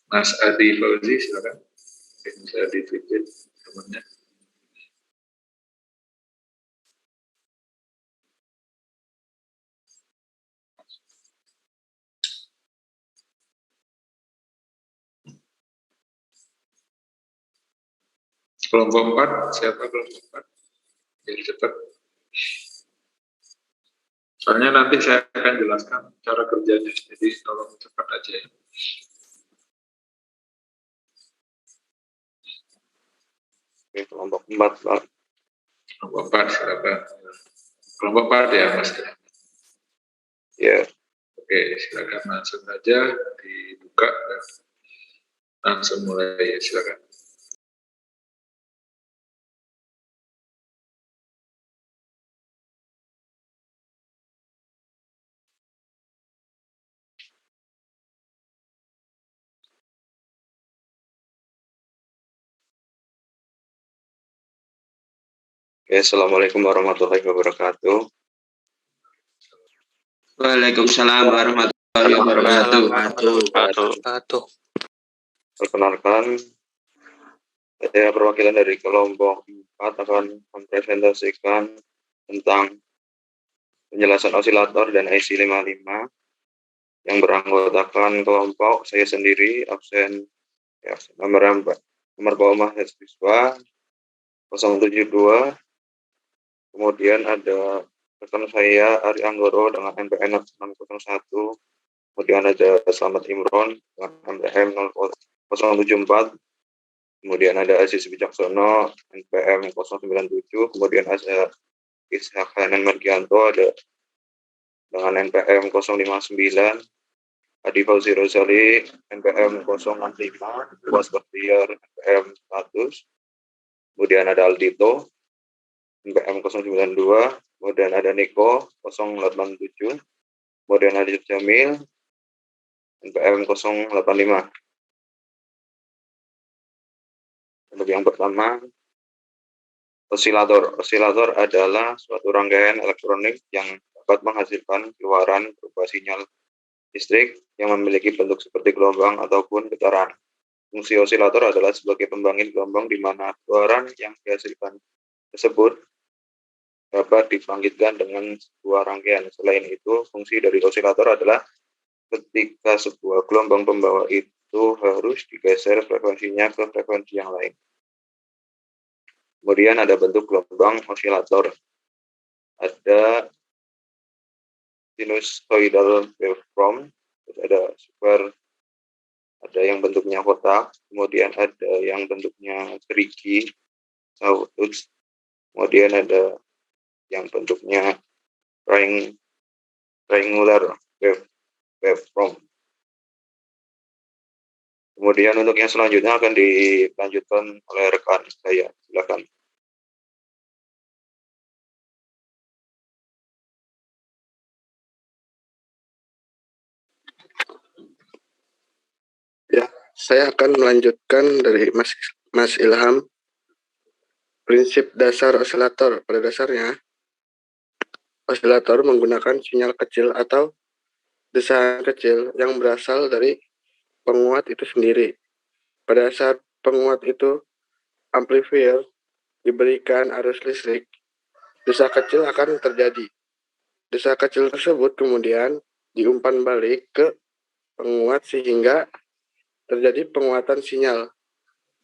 Mas Adi Fauzi, silakan. Bisa ditweet temannya. Kelompok 4, siapa kelompok 4? Biar cepat. Soalnya nanti saya akan jelaskan cara kerjanya, jadi tolong cepat aja ya. Oke, kelompok 4, Pak. Kelompok 4, silakan. Kelompok 4 ya, Mas? Ya. Oke, silakan langsung saja dibuka dan langsung mulai, silakan. Oke, Assalamualaikum warahmatullahi wabarakatuh. Waalaikumsalam warahmatullahi wabarakatuh. Perkenalkan, saya perwakilan dari kelompok 4 akan mempresentasikan tentang penjelasan osilator dan IC 55 yang beranggotakan kelompok saya sendiri, absen ya, nomor bawah mahasiswa 072. Kemudian ada rekan saya Ari Anggoro dengan NPM 601. Kemudian ada Slamet Imron dengan NPM 074. Kemudian ada Aziz Wicaksono NPM 097. Kemudian ada Ishak Hanan Margianto ada dengan NPM 059. Adi Fauzi Rozali NPM 065. Luas Baktiar NPM 100. Kemudian ada Aldito NPM 092. Kemudian ada Niko 087. Kemudian ada Jamil NPM 085. Untuk yang pertama, osilator. Osilator adalah suatu rangkaian elektronik yang dapat menghasilkan keluaran berupa sinyal listrik yang memiliki bentuk seperti gelombang ataupun getaran. Fungsi osilator adalah sebagai pembangkit gelombang di mana keluaran yang dihasilkan tersebut dapat dibangkitkan dengan sebuah rangkaian. Selain itu, fungsi dari osilator adalah ketika sebuah gelombang pembawa itu harus digeser frekuensinya ke frekuensi yang lain. Kemudian ada bentuk gelombang osilator. Ada sinusoidal waveform, ada square, ada yang bentuknya kotak, kemudian ada yang bentuknya gerigi, sawtooth, kemudian ada yang bentuknya triangular waveform. Kemudian untuk yang selanjutnya akan dilanjutkan oleh rekan saya. Silakan. Ya, saya akan melanjutkan dari Mas Ilham. Prinsip dasar osilator. Pada dasarnya, osilator menggunakan sinyal kecil atau desahan kecil yang berasal dari penguat itu sendiri. Pada saat penguat itu amplifier diberikan arus listrik, desak kecil akan terjadi. Desak kecil tersebut kemudian diumpan balik ke penguat sehingga terjadi penguatan sinyal.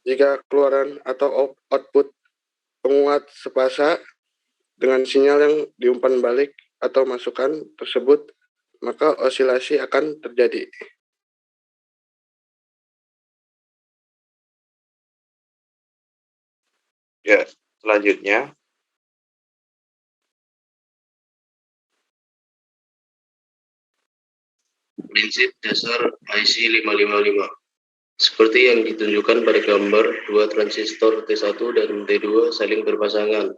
Jika keluaran atau output penguat sepasa dengan sinyal yang diumpan balik atau masukan tersebut, maka osilasi akan terjadi. Ya, selanjutnya. Prinsip dasar IC 555. Seperti yang ditunjukkan pada gambar, dua transistor T1 dan T2 saling berpasangan.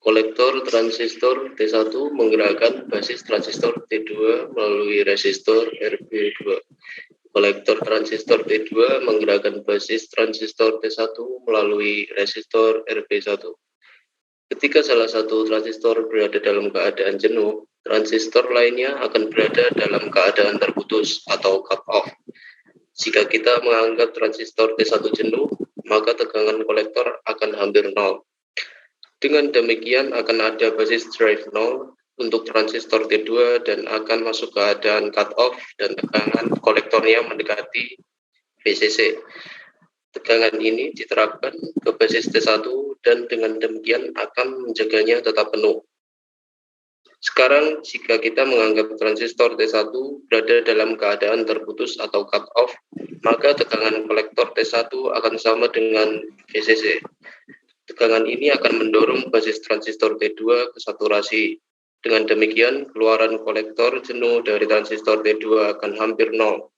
Kolektor transistor T1 menggerakkan basis transistor T2 melalui resistor RB2. Kolektor transistor T2 menggerakkan basis transistor T1 melalui resistor RB1. Ketika salah satu transistor berada dalam keadaan jenuh, transistor lainnya akan berada dalam keadaan terputus atau cut off. Jika kita menganggap transistor T1 jenuh, maka tegangan kolektor akan hampir nol. Dengan demikian akan ada basis drive nol untuk transistor T2 dan akan masuk keadaan cut off dan tegangan kolektornya mendekati VCC. Tegangan ini diterapkan ke basis T1 dan dengan demikian akan menjaganya tetap penuh. Sekarang, jika kita menganggap transistor T1 berada dalam keadaan terputus atau cut off, maka tegangan kolektor T1 akan sama dengan VCC. Tegangan ini akan mendorong basis transistor T2 ke saturasi. Dengan demikian, keluaran kolektor jenuh dari transistor T2 akan hampir nol.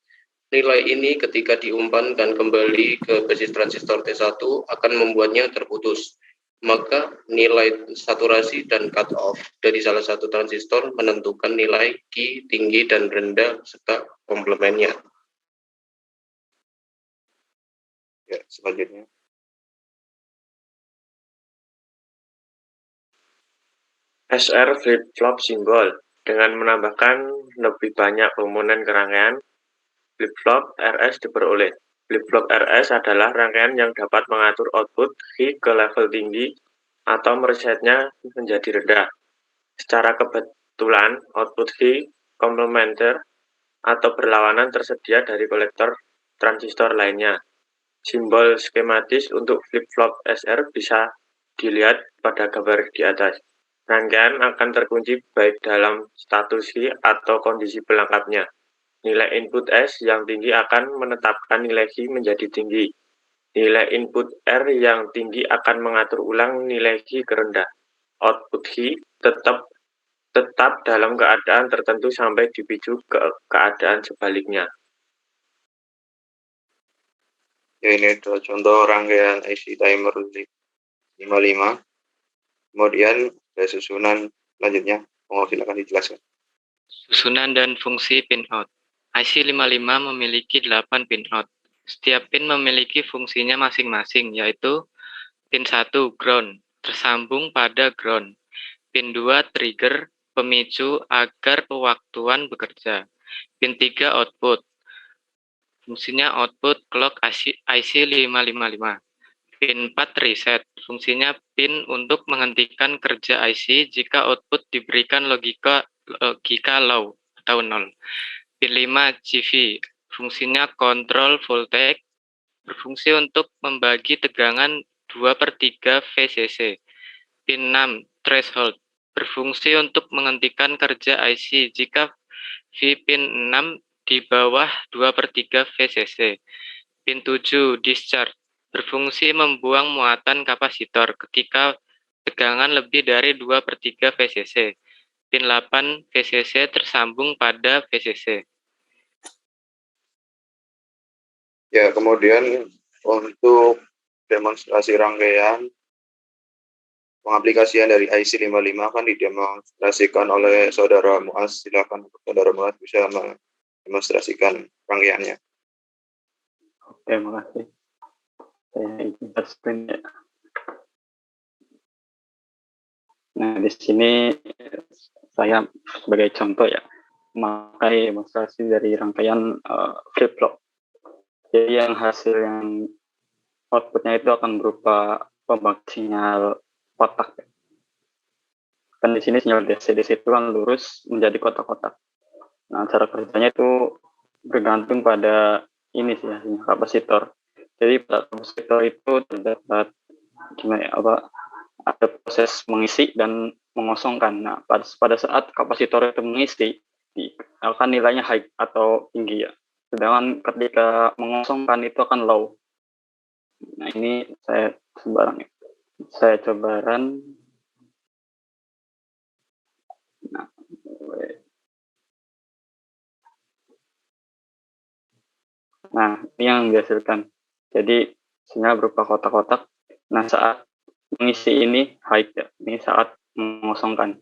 Nilai ini ketika diumpankan kembali ke basis transistor T1 akan membuatnya terputus. Maka nilai saturasi dan cut off dari salah satu transistor menentukan nilai Q tinggi dan rendah serta komplemennya. Ya, selanjutnya. SR flip-flop simbol. Dengan menambahkan lebih banyak komponen kerangkaian, flip-flop RS diperoleh. Flip-flop RS adalah rangkaian yang dapat mengatur output Q ke level tinggi atau meresetnya menjadi rendah. Secara kebetulan, output Q komplementer atau berlawanan tersedia dari kolektor transistor lainnya. Simbol skematis untuk flip-flop SR bisa dilihat pada gambar di atas. Rangkaian akan terkunci baik dalam status Q atau kondisi pelengkapnya. Nilai input S yang tinggi akan menetapkan nilai Q menjadi tinggi. Nilai input R yang tinggi akan mengatur ulang nilai Q ke rendah. Output Q tetap dalam keadaan tertentu sampai dipicu ke keadaan sebaliknya. Ya, ini adalah contoh rangkaian IC timer 55. Kemudian ada susunan selanjutnya. Mohon silakan dijelaskan. Susunan dan fungsi pinout. IC 55 memiliki 8 pinout. Setiap pin memiliki fungsinya masing-masing, yaitu pin 1 ground, tersambung pada ground. Pin 2 trigger, pemicu agar pewaktuan bekerja. Pin 3 output. Fungsinya output clock IC 555. Pin 4 reset, fungsinya pin untuk menghentikan kerja IC jika output diberikan logika low atau 0. Pin 5 GV, fungsinya control voltage, berfungsi untuk membagi tegangan 2/3 VCC. Pin 6 threshold, berfungsi untuk menghentikan kerja IC jika V pin 6 di bawah 2/3 VCC. Pin 7 discharge, berfungsi membuang muatan kapasitor ketika tegangan lebih dari 2/3 VCC. Pin 8 VCC tersambung pada VCC. Ya, kemudian untuk demonstrasi rangkaian pengaplikasian dari IC 55 akan didemonstrasikan oleh Saudara Muaz. Silakan Saudara Muaz bisa mendemonstrasikan rangkaiannya. Oke, makasih. Saya izin screen ya. Nah, di sini saya sebagai contoh ya, memakai demonstrasi dari rangkaian flip-flop. Jadi yang hasil yang outputnya itu akan berupa pembangkit sinyal kotak. Kan di sini sinyal DC-DC itu kan lurus menjadi kotak-kotak. Nah, cara kerjanya itu bergantung pada ini sih ya, kapasitor. Jadi pada kapasitor itu terdapat ada proses mengisi dan mengosongkan. Nah, pada saat kapasitor itu mengisi, akan nilainya high atau tinggi ya. Sedangkan ketika mengosongkan itu akan low. Nah, ini saya coba run. Nah, ini yang dihasilkan. Jadi sinyal berupa kotak-kotak. Nah, saat mengisi ini high ya. Ini saat mengosongkan.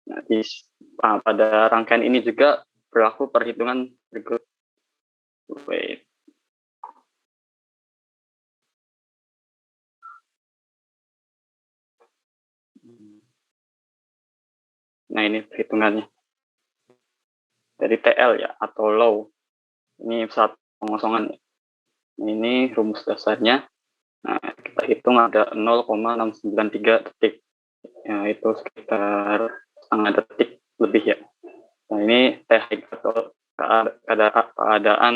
Nah, pada rangkaian ini juga berlaku perhitungan berikut. Wait. Nah, ini perhitungannya. dari TL ya, atau low. Ini saat pengosongan. Ini rumus dasarnya. Nah, kita hitung ada 0,693 detik. Ya, itu sekitar setengah detik lebih ya. Nah, ini TH atau keadaan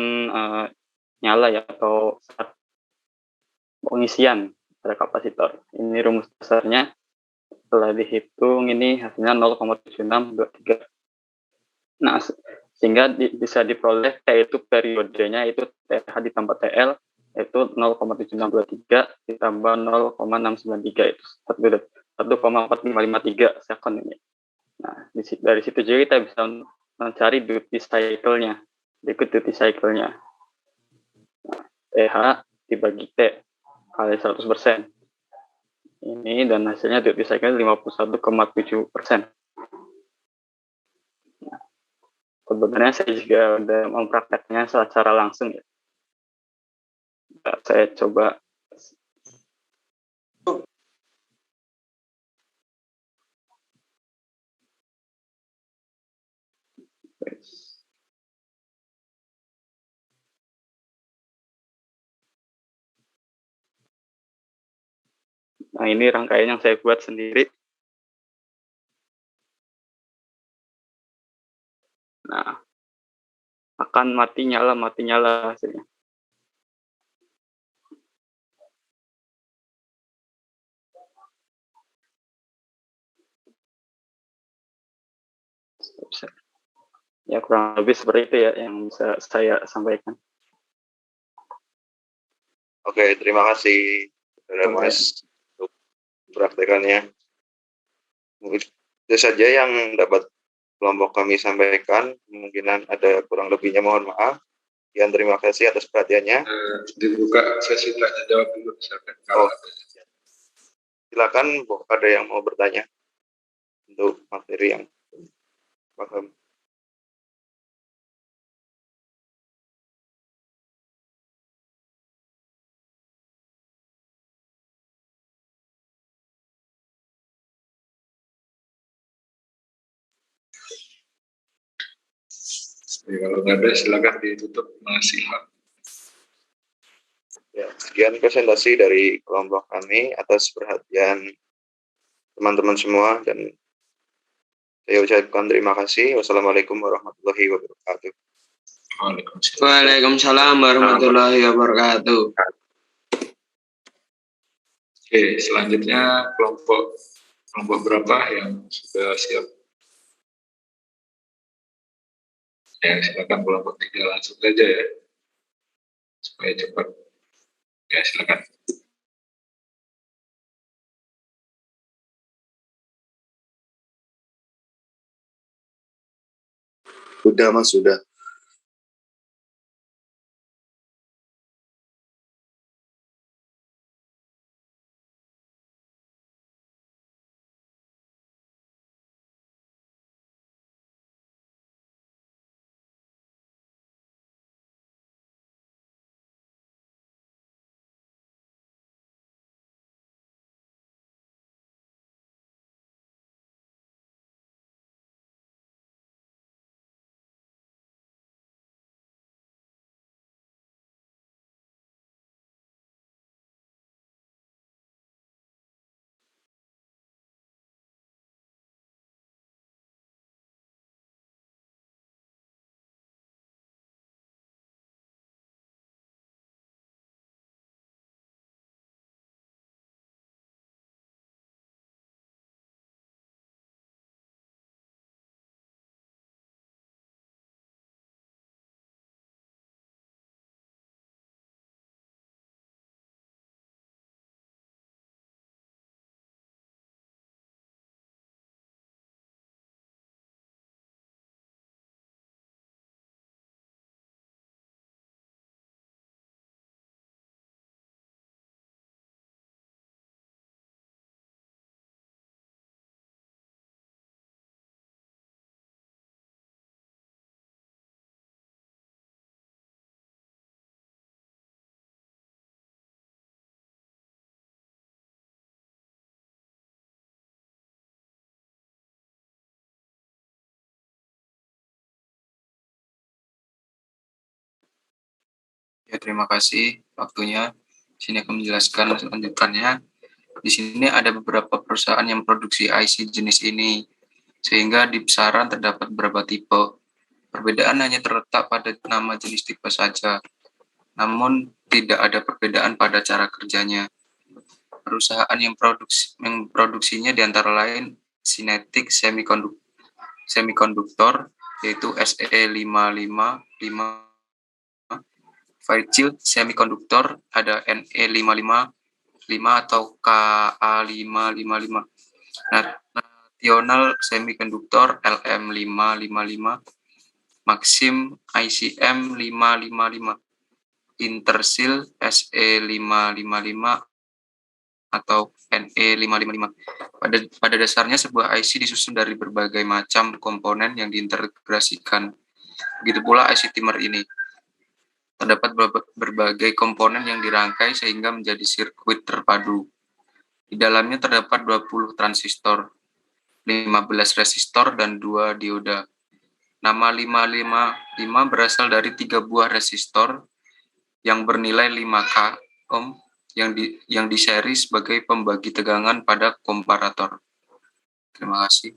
nyala ya, atau saat pengisian pada kapasitor. Ini rumus dasarnya. Setelah dihitung ini hasilnya 0,7623. Nah, sehingga bisa diperoleh T itu periodenya itu TH ditambah TL itu 0,7623 ditambah 0,693 itu 1,4553 second ini. Nah, dari situ juga kita bisa mencari duty cycle-nya. Berikut duty cycle-nya. Nah, TH dibagi T kali 100%. Ini dan hasilnya duty cycle 51,7%. Nah, sebenarnya saya juga udah memprakteknya secara langsung ya. Nah, saya coba Nah, ini rangkaian yang saya buat sendiri. Nah, akan mati nyala hasilnya. Ya, kurang lebih seperti itu ya yang bisa saya sampaikan. Oke, terima kasih Saudara Mas untuk praktekannya. Mungkin itu saja yang dapat kelompok kami sampaikan. Kemungkinan ada kurang lebihnya, mohon maaf. Sekian, terima kasih atas perhatiannya. Dibuka sesi tanya jawab dulu misalkan. Kalau Silakan, ada yang mau bertanya untuk materi yang paham. kalau nggak ada silakan ditutup, Mas Ilham. Ya, sekian presentasi dari kelompok kami atas perhatian teman-teman semua dan saya ucapkan terima kasih. Wassalamualaikum warahmatullahi wabarakatuh. Waalaikumsalam warahmatullahi wabarakatuh. Oke, selanjutnya kelompok berapa yang sudah siap? Ya, silakan kelompok 3 langsung saja ya, supaya cepat. Ya, silakan. Sudah, Mas, sudah. Ya, terima kasih waktunya. Sini akan menjelaskan lanjutannya. Di sini ada beberapa perusahaan yang produksi IC jenis ini, sehingga di pasaran terdapat beberapa tipe. Perbedaan hanya terletak pada nama jenis tipe saja, namun tidak ada perbedaan pada cara kerjanya. Perusahaan yang produksinya di antara lain Kinetic Semiconductor, yaitu SE555, Fairchild Semiconductor ada NE555 atau KA555, National Semiconductor LM555, Maxim ICM 555, Intersil SE555 atau NE555. Pada dasarnya sebuah IC disusun dari berbagai macam komponen yang diintegrasikan. Begitu pula IC timer ini. Terdapat berbagai komponen yang dirangkai sehingga menjadi sirkuit terpadu. Di dalamnya terdapat 20 transistor, 15 resistor, dan 2 dioda. Nama 555 berasal dari 3 buah resistor yang bernilai 5K ohm yang diseri sebagai pembagi tegangan pada komparator. Terima kasih.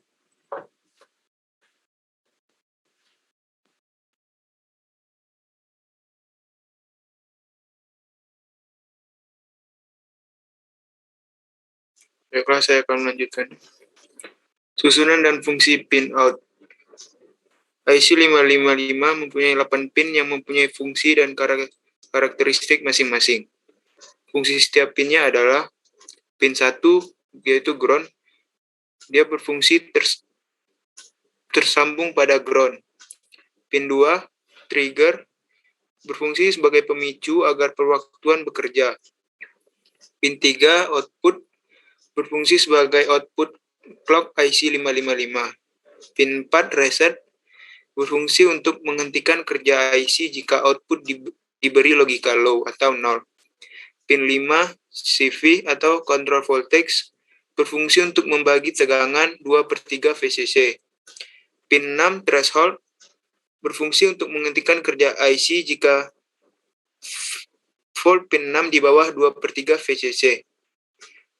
Baiklah, saya akan melanjutkan. Susunan dan fungsi pin out. IC 555 mempunyai 8 pin yang mempunyai fungsi dan karakteristik masing-masing. Fungsi setiap pinnya adalah pin 1, yaitu ground. Dia berfungsi tersambung pada ground. Pin 2, trigger, berfungsi sebagai pemicu agar perwaktuan bekerja. Pin 3, output, berfungsi sebagai output clock IC 555. Pin 4, reset, berfungsi untuk menghentikan kerja IC jika output diberi logika low atau 0. Pin 5, CV atau control voltage, berfungsi untuk membagi tegangan 2/3 VCC. Pin 6, threshold, berfungsi untuk menghentikan kerja IC jika volt pin 6 di bawah 2/3 VCC.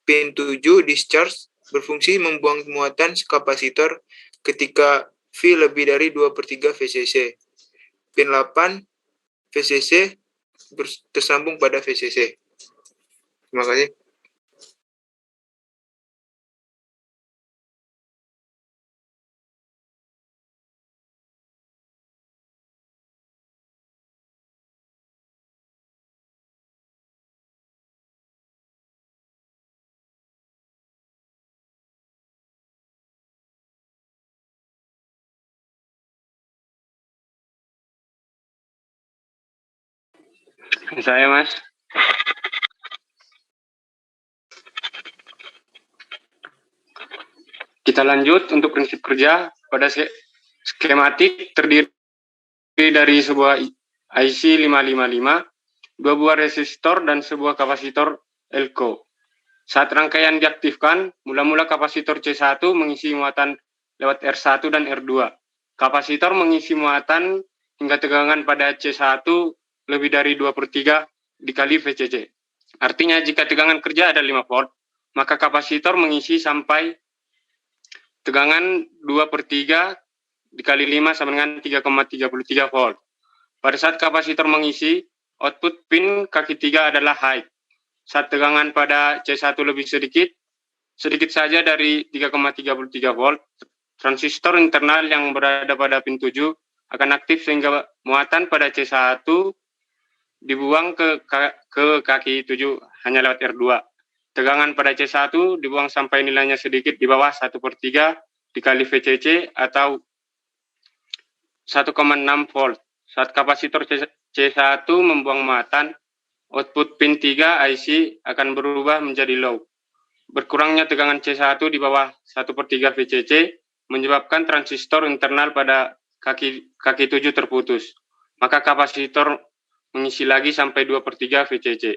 Pin 7, discharge, berfungsi membuang muatan kapasitor ketika V lebih dari 2/3 VCC. Pin 8, VCC, tersambung pada VCC. Terima kasih. Saya, Mas. Kita lanjut untuk prinsip kerja. Pada skematik terdiri dari sebuah IC 555, 2 buah resistor, dan sebuah kapasitor elko. Saat rangkaian diaktifkan, mula-mula kapasitor C1 mengisi muatan lewat R1 dan R2. Kapasitor mengisi muatan hingga tegangan pada C1 lebih dari 2/3 dikali VCC. Artinya jika tegangan kerja ada 5 volt, maka kapasitor mengisi sampai tegangan 2/3 dikali 5 sama dengan 3,33 volt. Pada saat kapasitor mengisi, output pin kaki 3 adalah high. Saat tegangan pada C1 lebih sedikit saja dari 3,33 volt, transistor internal yang berada pada pin 7 akan aktif sehingga muatan pada C1 dibuang ke kaki 7 hanya lewat R2. Tegangan pada C1 dibuang sampai nilainya sedikit di bawah 1/3 dikali VCC atau 1,6 volt. Saat kapasitor C1 membuang muatan, output pin 3 IC akan berubah menjadi low. Berkurangnya tegangan C1 di bawah 1/3 VCC menyebabkan transistor internal pada kaki 7 terputus. Maka kapasitor mengisi lagi sampai 2/3 VCC.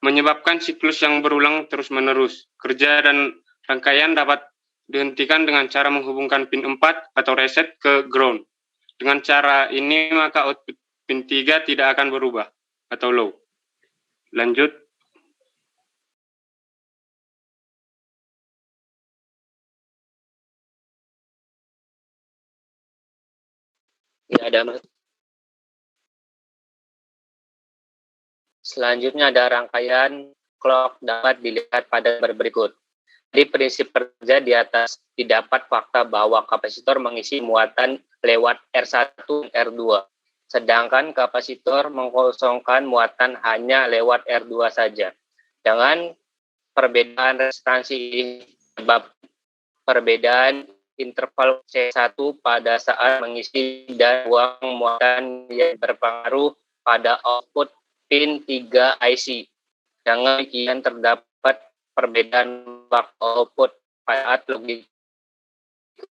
Menyebabkan siklus yang berulang terus-menerus. Kerja dan rangkaian dapat dihentikan dengan cara menghubungkan pin 4 atau reset ke ground. Dengan cara ini maka output pin 3 tidak akan berubah atau low. Lanjut. Ya, ada Mas. Selanjutnya ada rangkaian clock dapat dilihat pada berikut. Di prinsip kerja di atas didapat fakta bahwa kapasitor mengisi muatan lewat R1 dan R2, sedangkan kapasitor mengkosongkan muatan hanya lewat R2 saja. Dengan perbedaan rezistansi sebab perbedaan interval C1 pada saat mengisi dan buang muatan yang berpengaruh pada output pin 3 IC. Dengan demikian terdapat perbedaan waktu output pada logik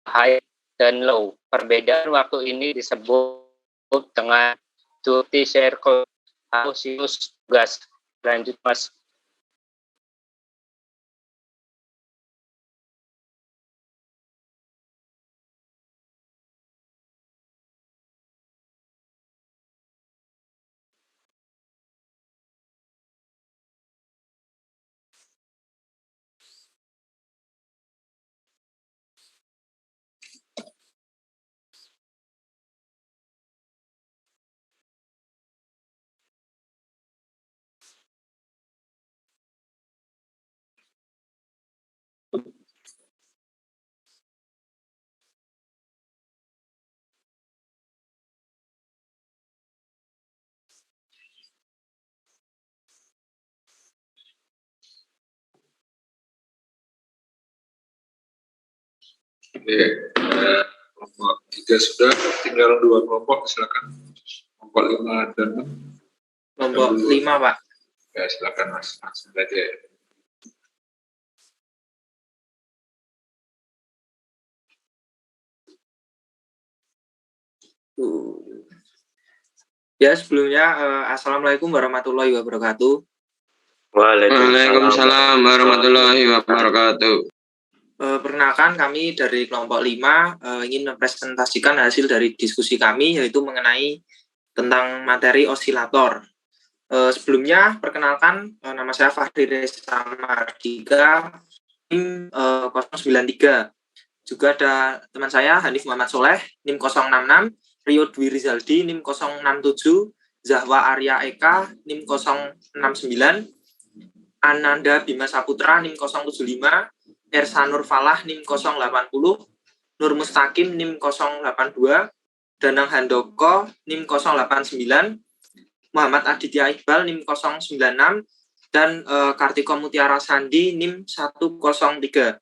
high dan low. Perbedaan waktu ini disebut dengan duty circle atau sinus gas. Lanjut, Mas. Oke, kelompok 3 sudah, tinggal 2 kelompok, silakan. Kelompok 5 dan 6. Kelompok 5, Pak. Ya, silakan Mas, langsung aja ya. Ya, sebelumnya Assalamualaikum warahmatullahi wabarakatuh. Waalaikumsalam warahmatullahi wabarakatuh. Perkenalkan, kami dari kelompok 5 ingin mempresentasikan hasil dari diskusi kami, yaitu mengenai tentang materi osilator. Sebelumnya, perkenalkan, nama saya Fahri Reza Mardika, NIM 093. Juga ada teman saya, Hanif Muhammad Soleh, NIM 066, Rio Dwi Rizaldi, NIM 067, Zahwa Arya Eka, NIM 069, Ananda Bima Saputra, NIM 075, Ersanur Falah, NIM 080, Nur Mustaqim, NIM 082, Danang Handoko, NIM 089, Muhammad Aditya Iqbal, NIM 096, dan Kartiko Mutiara Sandi, NIM 103.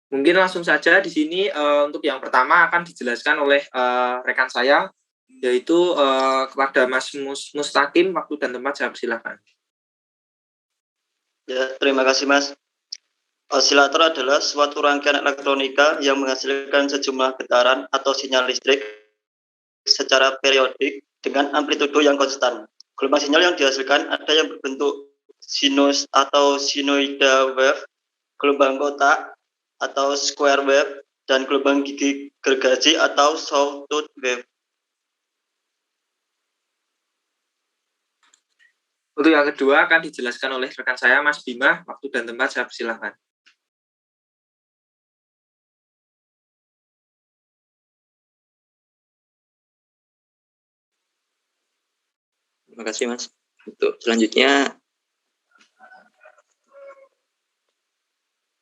Mungkin langsung saja di sini untuk yang pertama akan dijelaskan oleh rekan saya, yaitu kepada Mas Mustaqim, waktu dan tempat saya persilakan. Ya, terima kasih Mas. Osilator adalah suatu rangkaian elektronika yang menghasilkan sejumlah getaran atau sinyal listrik secara periodik dengan amplitudo yang konstan. Gelombang sinyal yang dihasilkan ada yang berbentuk sinus atau sinusoidal wave, gelombang kotak atau square wave, dan gelombang gigi gergaji atau sawtooth wave. Untuk yang kedua akan dijelaskan oleh rekan saya, Mas Bima. Waktu dan tempat saya persilahkan. Terima kasih, Mas. Untuk selanjutnya,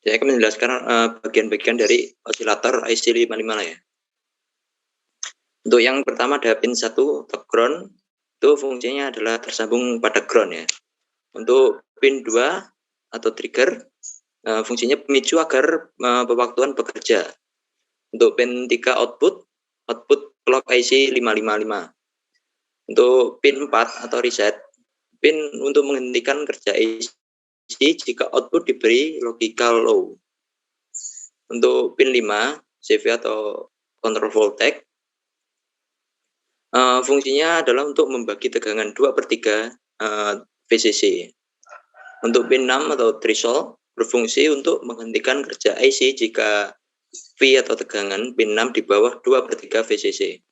saya akan menjelaskan bagian-bagian dari osilator IC55 ya. Untuk yang pertama ada pin 1 atau ground. Itu fungsinya adalah tersambung pada ground ya. Untuk pin 2 atau trigger, fungsinya pemicu agar pewaktuan bekerja. Untuk pin 3 output clock IC 555. Untuk pin 4 atau reset, pin untuk menghentikan kerja IC jika output diberi logical low. Untuk pin 5, CV atau control voltage, fungsinya adalah untuk membagi tegangan 2/3 VCC. Untuk pin 6 atau threshold berfungsi untuk menghentikan kerja IC jika V atau tegangan pin 6 di bawah 2/3 VCC.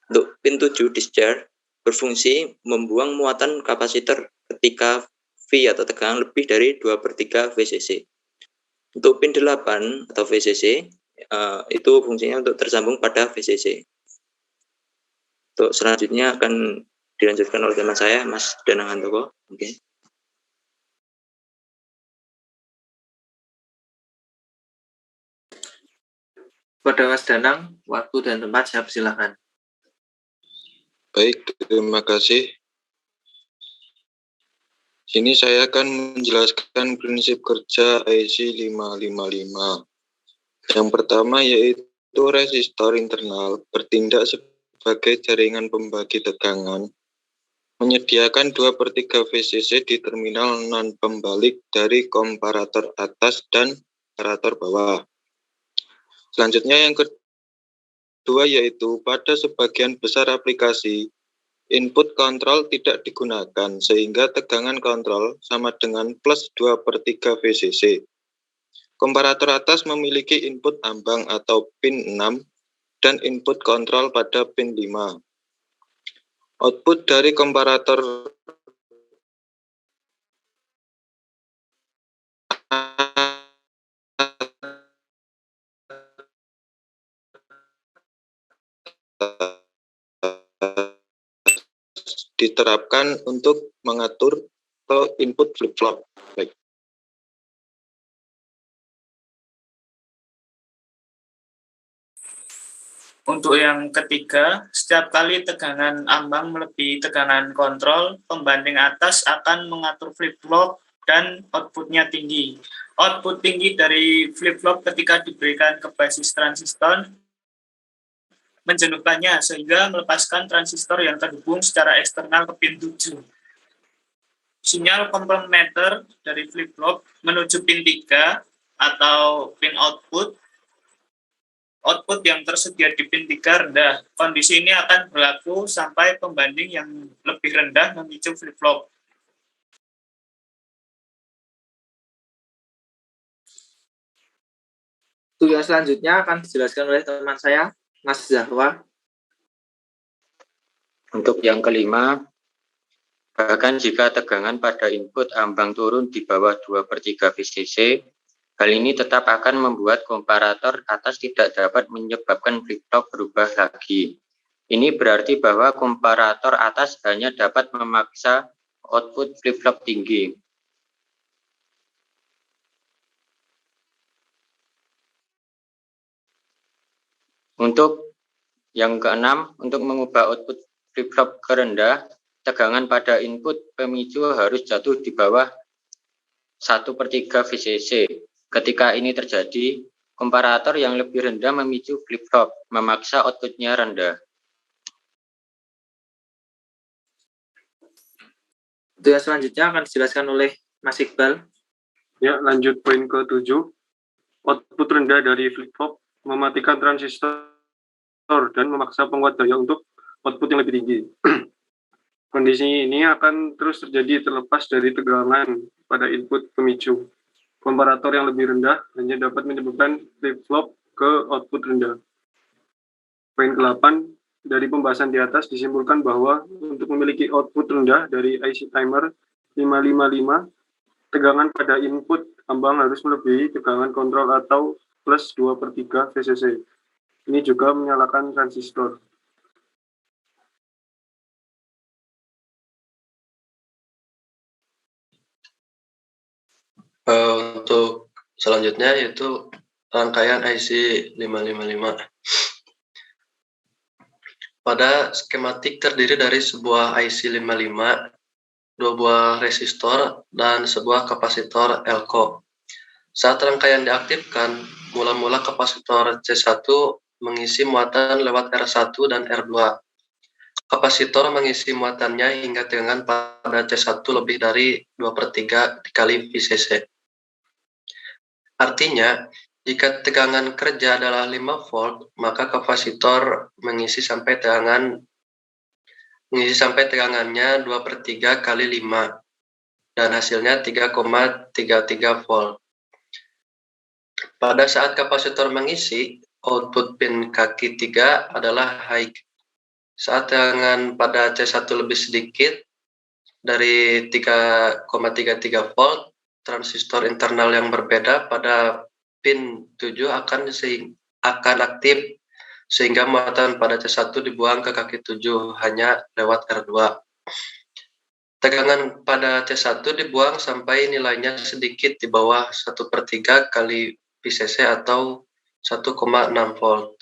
Untuk pin 7 discharge berfungsi membuang muatan kapasitor ketika V atau tegangan lebih dari 2/3 VCC. Untuk pin 8 atau VCC itu fungsinya untuk tersambung pada VCC. Untuk selanjutnya akan dilanjutkan oleh teman saya, Mas Danang Handoko. Oke. Pada Mas Danang, waktu dan tempat saya persilakan. Baik, terima kasih. Sini saya akan menjelaskan prinsip kerja IC 555. Yang pertama yaitu resistor internal bertindak sebagai jaringan pembagi tegangan, menyediakan 2/3 VCC di terminal non-pembalik dari komparator atas dan komparator bawah. Selanjutnya yang kedua yaitu pada sebagian besar aplikasi, input kontrol tidak digunakan sehingga tegangan kontrol sama dengan plus 2/3 VCC. Komparator atas memiliki input ambang atau pin 6 dan input kontrol pada pin 5. Output dari komparator diterapkan untuk mengatur input flip-flop. Baik. Untuk yang ketiga, setiap kali tegangan ambang melebihi tegangan kontrol, pembanding atas akan mengatur flip-flop dan outputnya tinggi. Output tinggi dari flip-flop ketika diberikan ke basis transistor menjenuhkannya sehingga melepaskan transistor yang terhubung secara eksternal ke pin 7. Sinyal komplementer dari flip-flop menuju pin 3 atau pin output yang tersedia di pin 3 rendah. Kondisi ini akan berlaku sampai pembanding yang lebih rendah memicu flip-flop. Tugas selanjutnya akan dijelaskan oleh teman saya, Mas Zahwa. Untuk yang kelima, bahkan jika tegangan pada input ambang turun di bawah 2/3 VCC, hal ini tetap akan membuat komparator atas tidak dapat menyebabkan flip-flop berubah lagi. Ini berarti bahwa komparator atas hanya dapat memaksa output flip-flop tinggi. Untuk yang keenam, untuk mengubah output flip-flop ke rendah, tegangan pada input pemicu harus jatuh di bawah 1/3 VCC. Ketika ini terjadi, komparator yang lebih rendah memicu flip-flop, memaksa outputnya rendah. Tugas selanjutnya akan dijelaskan oleh Mas Iqbal. Ya, lanjut poin ke-7. Output rendah dari flip-flop mematikan transistor dan memaksa penguat daya untuk output yang lebih tinggi. Kondisi ini akan terus terjadi terlepas dari tegangan pada input pemicu. Komparator yang lebih rendah hanya dapat menyebabkan flip-flop ke output rendah. Poin ke-8, dari pembahasan di atas disimpulkan bahwa untuk memiliki output rendah dari IC timer 555, tegangan pada input ambang harus melebihi tegangan kontrol atau plus 2/3 VCC. Ini juga menyalakan transistor. Untuk selanjutnya yaitu rangkaian IC 555. Pada skematik terdiri dari sebuah IC 55, 2 buah resistor, dan sebuah kapasitor elko. Saat rangkaian diaktifkan, mula-mula kapasitor C1 mengisi muatan lewat R1 dan R2. Kapasitor mengisi muatannya hingga tegangan pada C1 lebih dari 2/3 dikali VCC. Artinya, jika tegangan kerja adalah 5 volt, maka kapasitor mengisi sampai tegangannya 2/3 kali 5, dan hasilnya 3,33 volt. Pada saat kapasitor mengisi, output pin kaki 3 adalah high, Saat tegangan pada C1 lebih sedikit dari 3,33 volt, transistor internal yang berbeda pada pin 7 akan aktif sehingga muatan pada C1 dibuang ke kaki 7 hanya lewat R2. Tegangan pada C1 dibuang sampai nilainya sedikit di bawah 1/3 kali VCC atau 1,6 volt.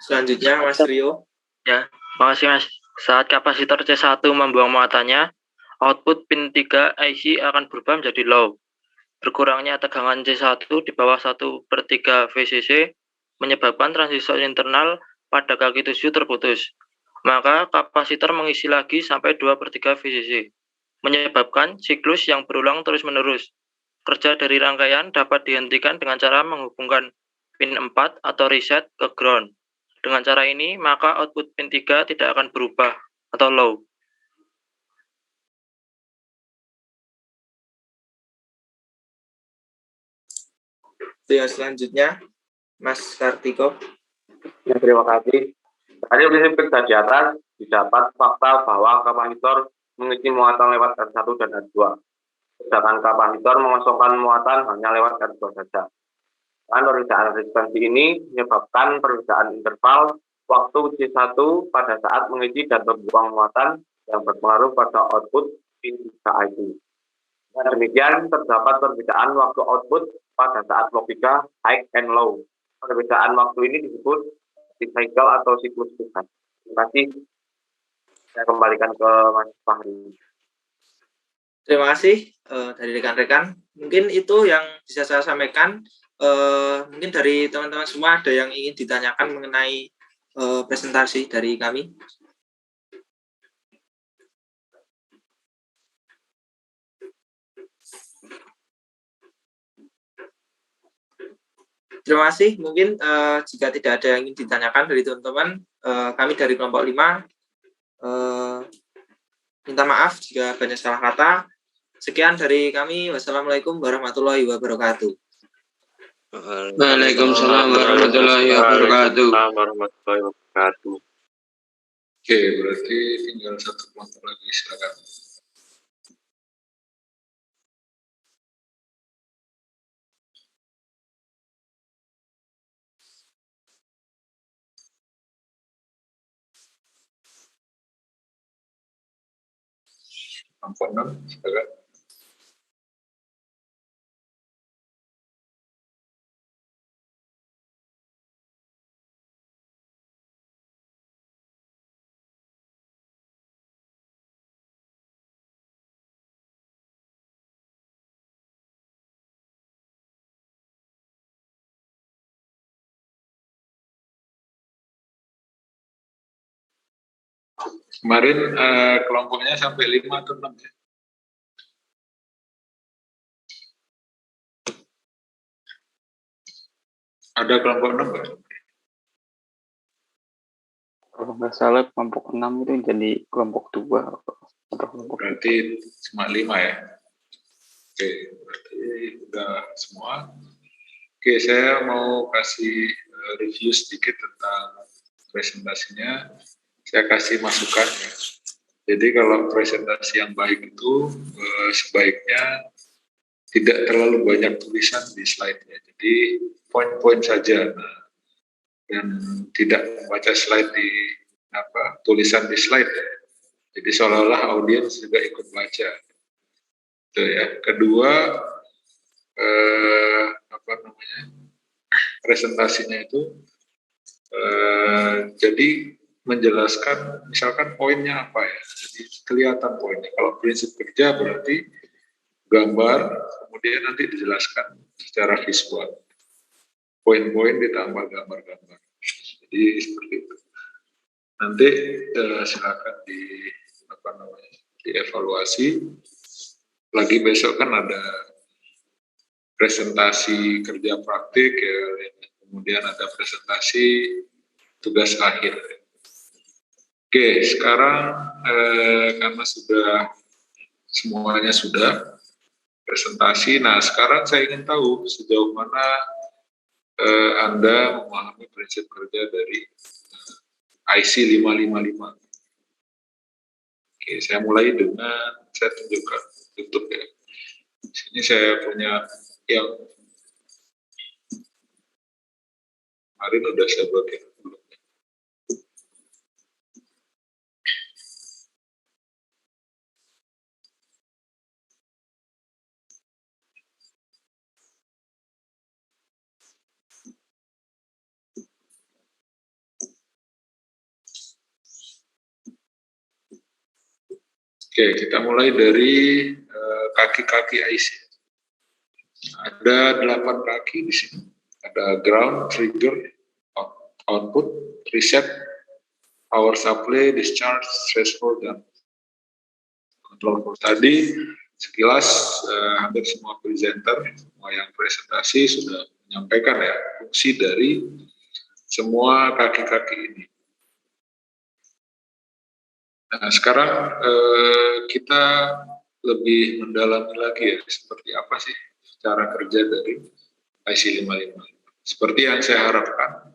Selanjutnya Mas Rio. Ya, makasih Mas. Saat kapasitor C1 membuang muatannya, output pin 3 IC akan berubah menjadi low. Berkurangnya tegangan C1 di bawah 1/3 VCC menyebabkan transistor internal pada kaki 7 terputus. Maka kapasitor mengisi lagi sampai 2/3 VCC, menyebabkan siklus yang berulang terus-menerus. Kerja dari rangkaian dapat dihentikan dengan cara menghubungkan pin 4 atau reset ke ground. Dengan cara ini, maka output pin 3 tidak akan berubah atau low. Yang selanjutnya, Mas Kartiko. Ya, terima kasih. Dari prinsip kerja di atas, didapat fakta bahwa kapasitor mengisi muatan lewat R1 dan R2. Sedangkan kapasitor mengosongkan muatan hanya lewat R2 saja. Dan perbedaan resistansi ini menyebabkan perbedaan interval waktu C1 pada saat mengisi dan membuang muatan yang berpengaruh pada output pin 3 IC. Dan demikian terdapat perbedaan waktu output pada saat logika high and low. Perbedaan waktu ini disebut cycle atau siklus tugas. Terima kasih. Saya kembalikan ke Mas Fahri. Terima kasih dari rekan-rekan. Mungkin itu yang bisa saya sampaikan. Mungkin dari teman-teman semua ada yang ingin ditanyakan mengenai presentasi dari kami. Terima kasih. Mungkin jika tidak ada yang ingin ditanyakan dari teman-teman, kami dari kelompok 5 minta maaf jika banyak salah kata. Sekian dari kami. Wassalamualaikum warahmatullahi wabarakatuh. Waalaikumsalam warahmatullahi wabarakatuh. Oke, berarti tinggal satu kelompok lagi, silakan. Kelompok 6, silakan. Kemarin kelompoknya sampai 5 atau 6 ya? Ada kelompok 6 kan? Kalau nggak salah kelompok 6 itu jadi kelompok 2 atau kelompok. Berarti cuma 5 ya? Oke, berarti udah semua. Oke, saya mau kasih review sedikit tentang presentasinya. Saya kasih masukan ya. Jadi kalau presentasi yang baik itu sebaiknya tidak terlalu banyak tulisan di slide-nya. Jadi poin-poin saja. Nah, dan tidak membaca slide di tulisan di slide ya. Jadi seolah-olah audiens juga ikut baca. Itu ya. Kedua presentasinya itu jadi menjelaskan misalkan poinnya apa ya. Jadi kelihatan poinnya. Kalau prinsip kerja berarti gambar, kemudian nanti dijelaskan secara visual. Poin-poin ditambah gambar-gambar. Jadi seperti itu. Nanti silakan dievaluasi. Lagi besok kan ada presentasi kerja praktik ya, kemudian ada presentasi tugas akhir. Oke, sekarang karena semuanya sudah presentasi, nah sekarang saya ingin tahu sejauh mana Anda memahami prinsip kerja dari IC 555. Oke, saya mulai dengan saya tunjukkan YouTube ya. Di sini saya punya yang kemarin udah saya bagian dulu. Oke, kita mulai dari kaki-kaki IC. Ada 8 kaki di sini. Ada ground, trigger, output, reset, power supply, discharge, threshold, dan control port. Tadi sekilas hampir semua presenter, semua yang presentasi sudah menyampaikan ya fungsi dari semua kaki-kaki ini. Nah, sekarang kita lebih mendalami lagi ya, seperti apa sih cara kerja dari IC 555. Seperti yang saya harapkan,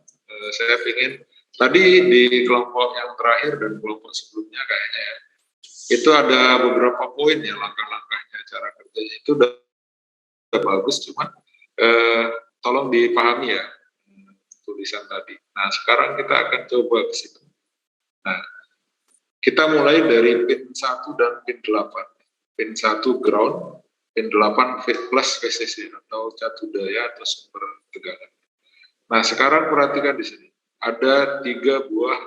saya ingin tadi di kelompok yang terakhir dan kelompok sebelumnya kayaknya ya, itu ada beberapa poin ya langkah-langkahnya, cara kerjanya itu udah bagus, cuman tolong dipahami ya tulisan tadi. Nah, sekarang kita akan coba ke situ. Nah, kita mulai dari pin 1 dan pin 8. Pin 1 ground, pin 8 plus VCC atau catu daya atau sumber tegangan. Nah, sekarang perhatikan di sini. Ada 3 buah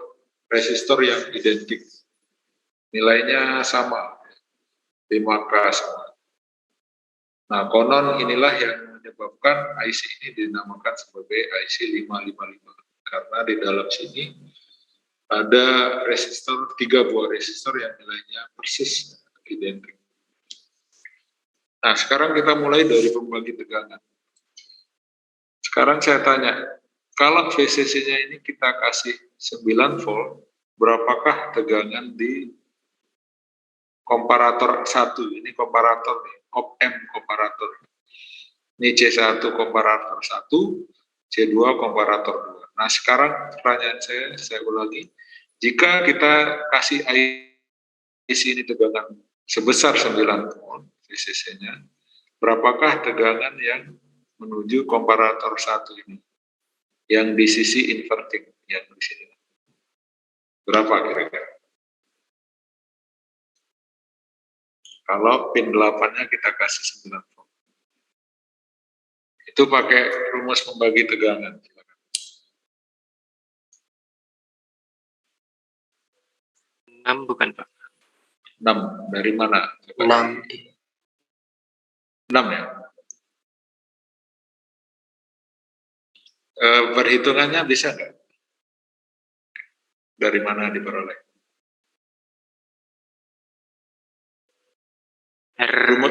resistor yang identik. Nilainya sama, 5K sama. Nah, konon inilah yang menyebabkan IC ini dinamakan sebagai IC 555. Karena di dalam sini ada resistor, 3 buah resistor yang nilainya persis identik. Nah, sekarang kita mulai dari pembagi tegangan. Sekarang saya tanya, kalau VCC-nya ini kita kasih 9 volt, berapakah tegangan di komparator 1? Ini komparator nih, op-amp komparator. Ini C1 komparator 1, C2 komparator 2. Nah, sekarang pertanyaan saya ulangi, jika kita kasih IC ini tegangan sebesar 9 volt VCC-nya, berapakah tegangan yang menuju komparator 1 ini? Yang di sisi inverting, yang di sini. Berapa kira-kira? Kalau pin 8-nya kita kasih 9 volt. Itu pakai rumus membagi tegangan. 6 bukan Pak? 6, dari mana? 6. 6 ya? Perhitungannya bisa nggak? Dari mana diperoleh? R2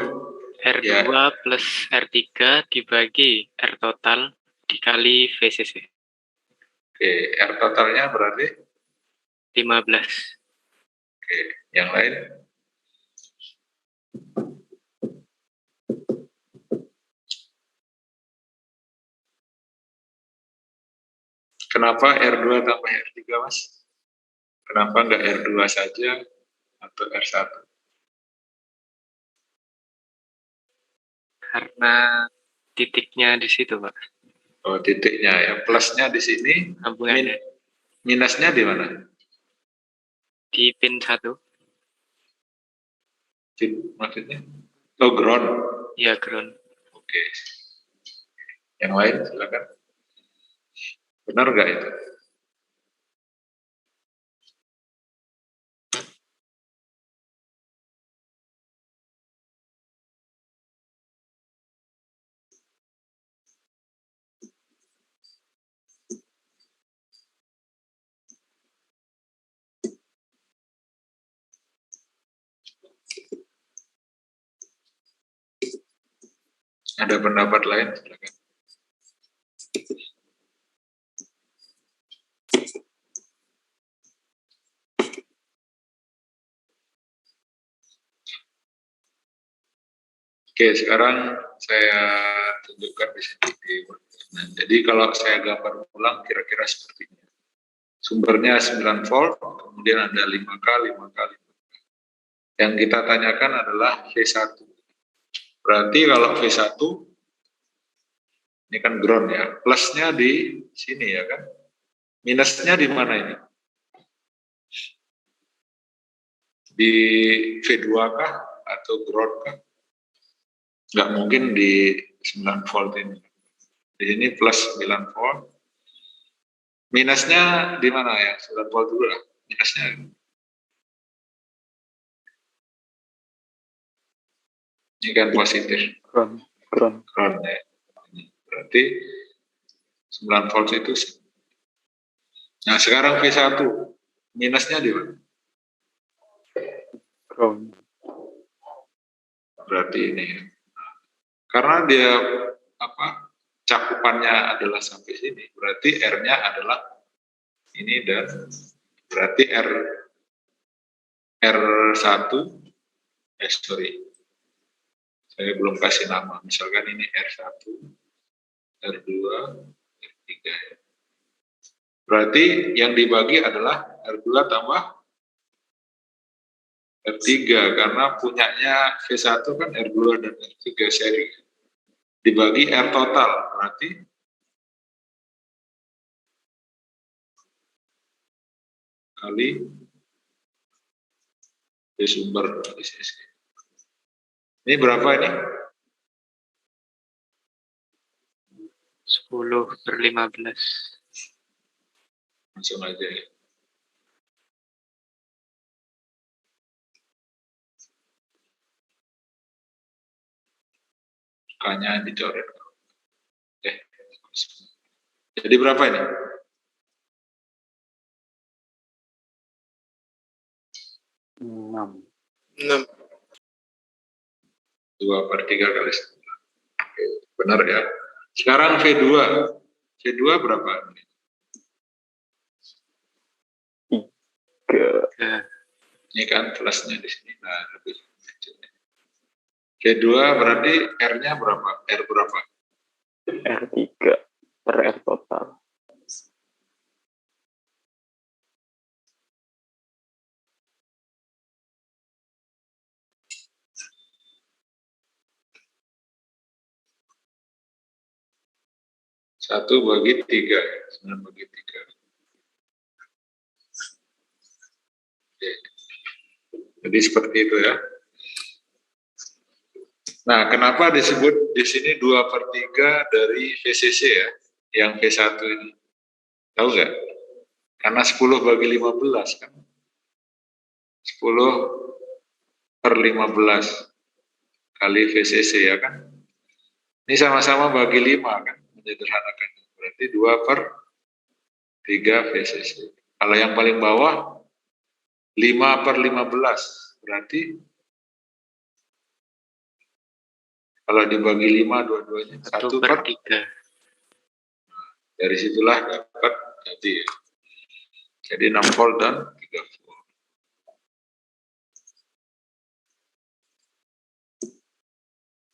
ya. plus R3 dibagi R total dikali VCC. Oke, R totalnya berarti? 15. Oke, yang lain? Kenapa R2 tambah R3, Mas? Kenapa nggak R2 saja atau R1? Karena titiknya di situ, Pak. Oh, titiknya ya. Plusnya di sini, minusnya di mana? Di pin 1. Maksudnya? Oh, ground. Iya, ground. Oke. Yang lain, silakan. Benar nggak itu? Ada pendapat lain? Silakan. Oke, sekarang saya tunjukkan di sini. Nah, jadi kalau saya gambar ulang kira-kira seperti ini. Sumbernya 9 volt, kemudian ada 5K, 5K, 5K. Yang kita tanyakan adalah V1. Berarti kalau V1, ini kan ground ya, plusnya di sini ya kan. Minusnya di mana ini? Di V2 kah atau ground kah? Nggak mungkin di 9 volt ini. Di sini plus 9 volt. Minusnya di mana ya? 9 volt dulu lah. Minusnya. Ini kan positif. Ground. Ya. Berarti 9 volt itu. Nah sekarang V1. Minusnya di mana? Ground. Berarti ini. Karena dia cakupannya adalah sampai sini, berarti R-nya adalah ini dan berarti R1, saya belum kasih nama, misalkan ini R1, R2, R3. Berarti yang dibagi adalah R2 tambah R3, karena punyanya V1 kan R2 dan R3 seri. Dibagi R total, berarti kali di sumber ICC. Ini berapa ini? 10/15. Langsung aja ya. K-nya dicoret. Oke. Jadi berapa ini? Enam. 2/3 kali 9. Oke, benar ya. Sekarang V2. V2 berapa? 3. Ini kan plusnya di sini. Nah, lebih. V2 berarti R-nya berapa? R berapa? R3 per R total. Satu bagi 3. 9 bagi 3. Oke. Jadi seperti itu ya. Nah, kenapa disebut di sini 2/3 dari VCC ya, yang V1 ini? Tahu nggak? Karena 10 bagi 15 kan. 10/15 kali VCC ya kan. Ini sama-sama bagi 5 kan, menyederhanakan. Berarti 2/3 VCC. Kalau yang paling bawah 5/15, berarti kalau dibagi 5 dua-duanya 1/3. Dari situlah dapat jadi 6 volt dan 3 volt.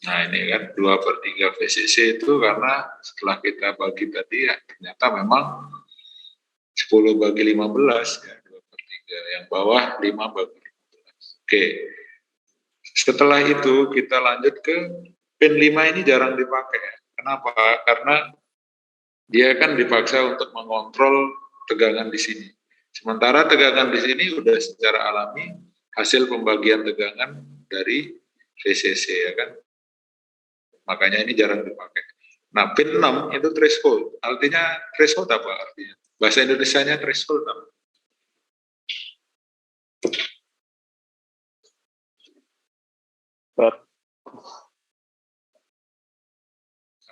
Nah ini kan 2/3 VCC itu karena setelah kita bagi tadi ya ternyata memang 10 bagi 15 ya 2/3. Yang bawah 5 bagi 15. Oke. Setelah itu kita lanjut ke pin 5 ini jarang dipakai. Kenapa? Karena dia kan dipaksa untuk mengontrol tegangan di sini. Sementara tegangan di sini udah secara alami hasil pembagian tegangan dari VCC ya kan. Makanya ini jarang dipakai. Nah, pin 6 itu threshold. Artinya threshold apa artinya? Bahasa Indonesianya threshold apa?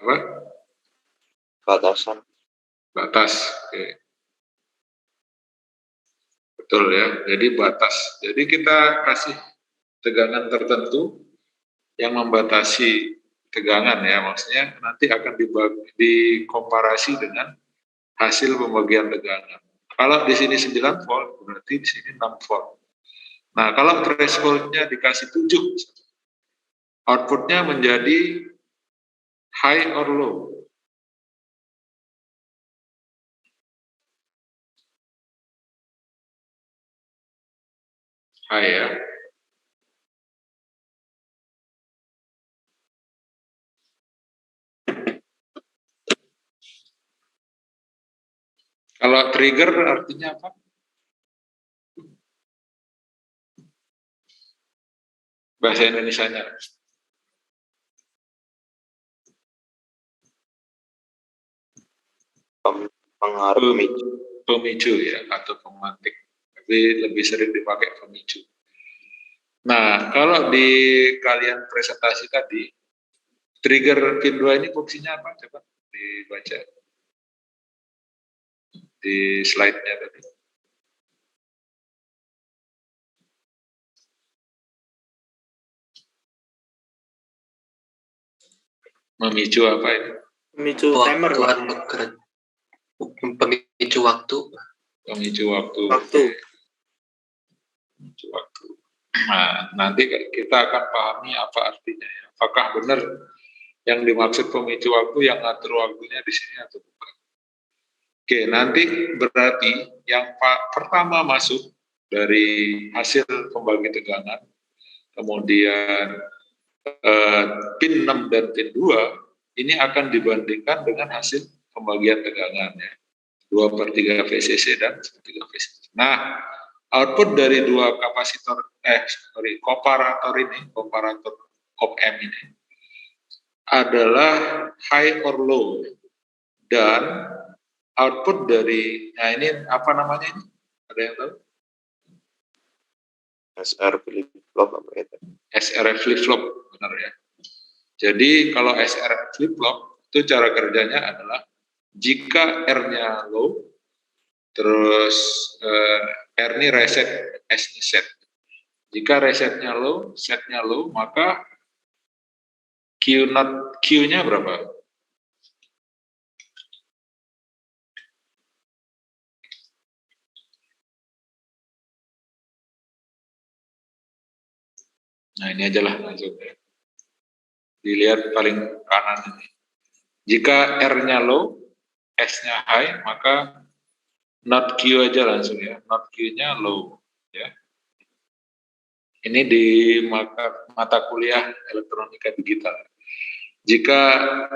Apa? Batasan. Batas. Oke. Betul ya. Jadi batas. Jadi kita kasih tegangan tertentu yang membatasi tegangan ya. Maksudnya nanti akan dikomparasi dengan hasil pembagian tegangan. Kalau di sini 9 volt, berarti di sini 6 volt. Nah, kalau threshold-nya dikasih 7, output-nya menjadi High or low? High ya. Kalau trigger artinya apa? Bahasa Indonesianya. Pengaruh pemicu ya, atau pemantik. Tapi lebih sering dipakai pemicu. Nah, kalau di kalian presentasi tadi, trigger pin 2 ini fungsinya apa? Coba dibaca di slide-nya tadi. Memicu apa ini? Memicu timer, Pak. Pemicu waktu. Pemicu waktu. Pemicu waktu. Nah, nanti kita akan pahami apa artinya ya. Apakah benar yang dimaksud pemicu waktu yang ngatur waktunya di sini atau bukan? Oke, nanti berarti yang pertama masuk dari hasil pembagi tegangan, kemudian pin 6 dan pin 2 ini akan dibandingkan dengan hasil pembagian tegangannya 2/3 VCC dan 1/3 VCC. Nah, output dari dua komparator op-amp ini adalah high or low, dan output dari, nah ini apa namanya ini? Ada yang tahu? SR flip-flop apa itu? SR flip-flop, benar ya. Jadi kalau SR flip-flop itu cara kerjanya adalah jika R-nya low, terus R ini reset, S-nya set. Jika resetnya low, setnya low, maka Q-nya berapa? Nah, ini aja lah langsung ya. Dilihat paling kanan ini. Jika R-nya low, S-nya high, maka not Q aja langsung ya. Not Q-nya low ya. Ini di mata kuliah elektronika digital. Jika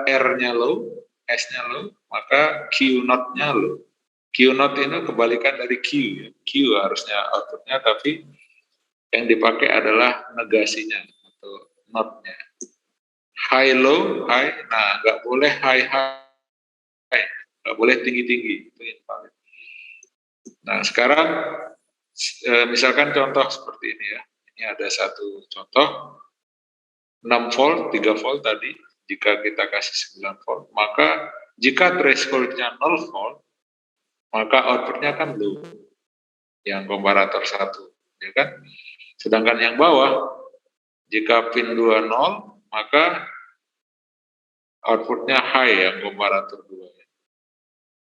R-nya low, S-nya low, maka Q-not-nya low. Q-not itu kebalikan dari Q ya. Q harusnya outputnya, tapi yang dipakai adalah negasinya atau not-nya. High low, high, nah nggak boleh high, nggak boleh tinggi. Itu yang paling. Nah sekarang misalkan contoh seperti ini ya. Ini ada satu contoh 6 volt, 3 volt tadi. Jika kita kasih 9 volt, maka jika threshold-nya 0 volt, maka output-nya kan low. Yang komparator 1, ya kan? Sedangkan yang bawah, jika pin 2 0, maka outputnya high yang komparator 2.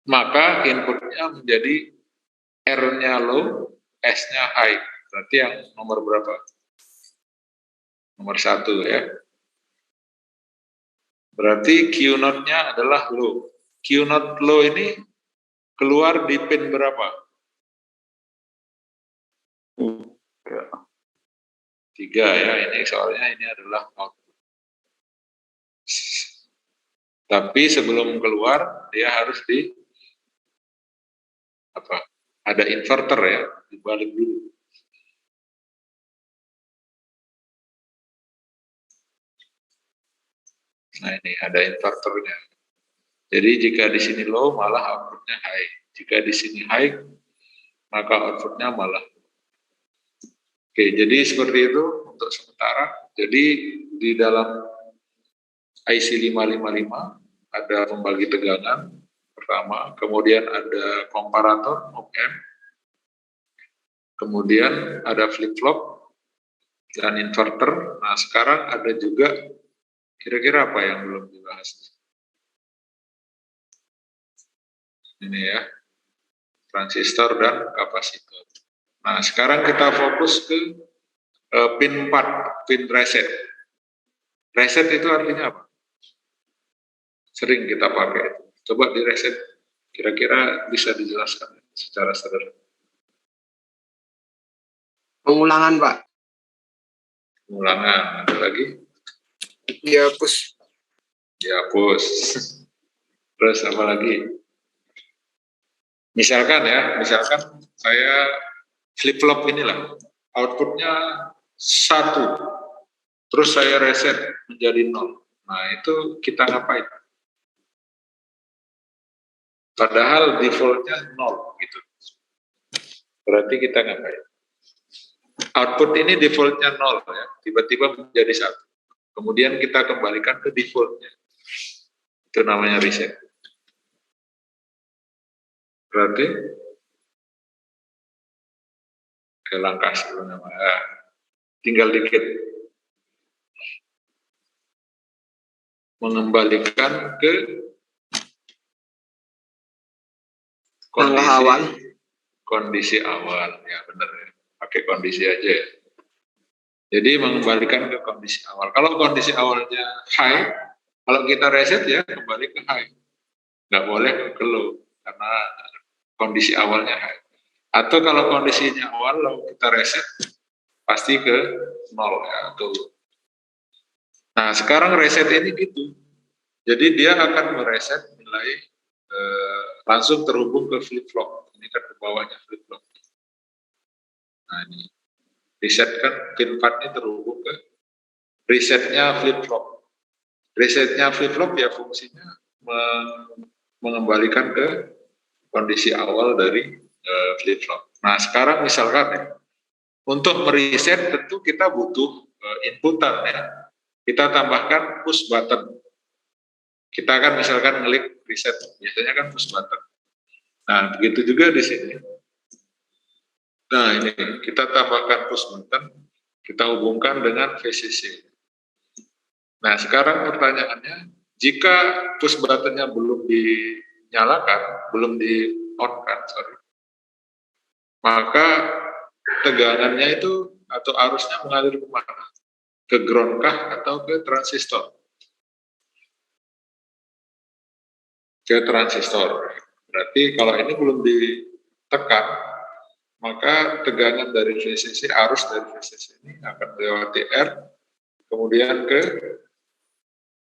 Maka inputnya menjadi R-nya low, S-nya high. Berarti yang nomor berapa? Nomor 1 ya. Berarti Q-not-nya adalah low. Q-not low ini keluar di pin berapa? 3 ya, ini soalnya ini adalah output. Tapi sebelum keluar dia harus ada inverter ya, dibalik dulu. Nah ini ada inverternya. Jadi jika di sini low malah outputnya high. Jika di sini high maka outputnya malah. Oke, jadi seperti itu untuk sementara. Jadi di dalam IC 555 ada pembagi tegangan pertama, kemudian ada komparator op-amp, kemudian ada flip-flop dan inverter. Nah sekarang ada juga kira-kira apa yang belum dibahas? Ini ya, transistor dan kapasitor. Nah sekarang kita fokus ke pin 4, pin reset. Reset itu artinya apa? sering kita pakai. Coba di reset, kira-kira bisa dijelaskan secara sederhana. Pengulangan, Pak. Pengulangan, ada lagi? Dihapus. Dihapus. Terus apa lagi? Misalkan saya flip-flop inilah, outputnya 1, terus saya reset menjadi 0. Nah, itu kita ngapain? Padahal defaultnya 0 gitu. Berarti kita ngapain? Output ini defaultnya 0 ya, tiba-tiba menjadi 1. Kemudian kita kembalikan ke defaultnya. Itu namanya reset. Berarti ke langkah sebelumnya, tinggal dikit. Mengembalikan ke kondisi awal, ya benar ya. Pakai kondisi aja ya. Jadi mengembalikan ke kondisi awal. Kalau kondisi awalnya high, kalau kita reset ya kembali ke high. Nggak boleh ke low, karena kondisi awalnya high. Atau kalau kondisinya awal, lalu kita reset, pasti ke 0 ya. Nah, sekarang reset ini gitu. Jadi dia akan mereset nilai langsung terhubung ke flip-flop. Ini kan ke bawahnya flip-flop. Nah, ini reset kan pin 4 ini terhubung ke resetnya flip-flop. Resetnya flip-flop ya fungsinya mengembalikan ke kondisi awal dari flip-flop. Nah, sekarang misalkan ya, untuk mereset tentu kita butuh inputan ya. Kita tambahkan push button. Kita kan misalkan ngelik reset, biasanya kan push button. Nah, begitu juga di sini. Nah, ini kita tambahkan push button, kita hubungkan dengan VCC. Nah, sekarang pertanyaannya, jika push buttonnya belum dinyalakan, belum di-on-kan, maka tegangannya itu atau arusnya mengalir kemana? Ke ground kah atau ke transistor? Ke transistor. Berarti kalau ini belum ditekan, maka tegangan dari VCC, arus dari VCC ini akan melewati R, kemudian ke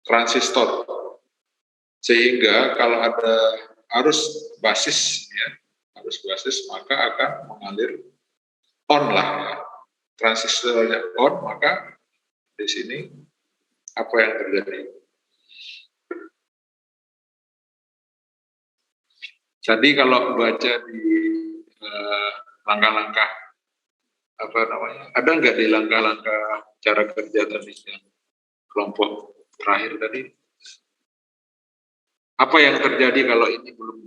transistor. Sehingga kalau ada arus basis, ya, arus basis, maka akan mengalir on lah. Ya. Transistornya on, maka di sini apa yang terjadi? Jadi kalau baca di langkah-langkah apa namanya, ada nggak di langkah-langkah cara kerja tadi yang kelompok terakhir tadi? Apa yang terjadi kalau ini belum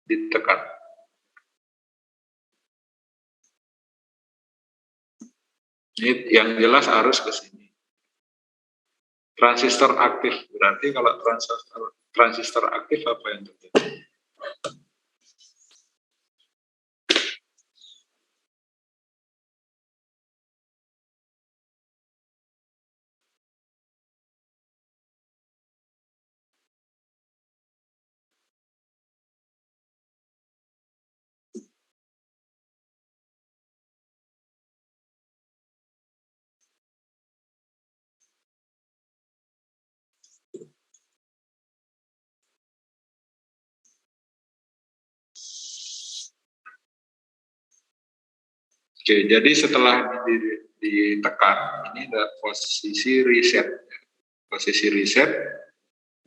ditekan? Ini yang jelas arus ke sini. Transistor aktif, berarti kalau transistor aktif apa yang terjadi? Oke, jadi setelah ditekan, ini ada posisi reset. Posisi reset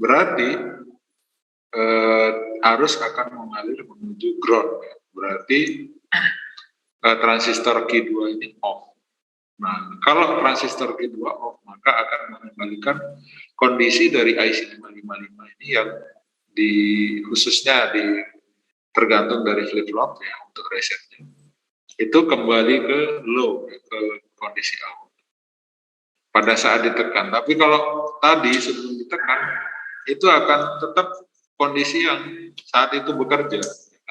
berarti arus akan mengalir menuju ground. Berarti transistor Q2 ini off. Nah, kalau transistor Q2 off, maka akan mengembalikan kondisi dari IC 555 ini yang khususnya tergantung dari flip-flop ya untuk resetnya. Itu kembali ke low, ke kondisi awal pada saat ditekan. Tapi kalau tadi sebelum ditekan, itu akan tetap kondisi yang saat itu bekerja.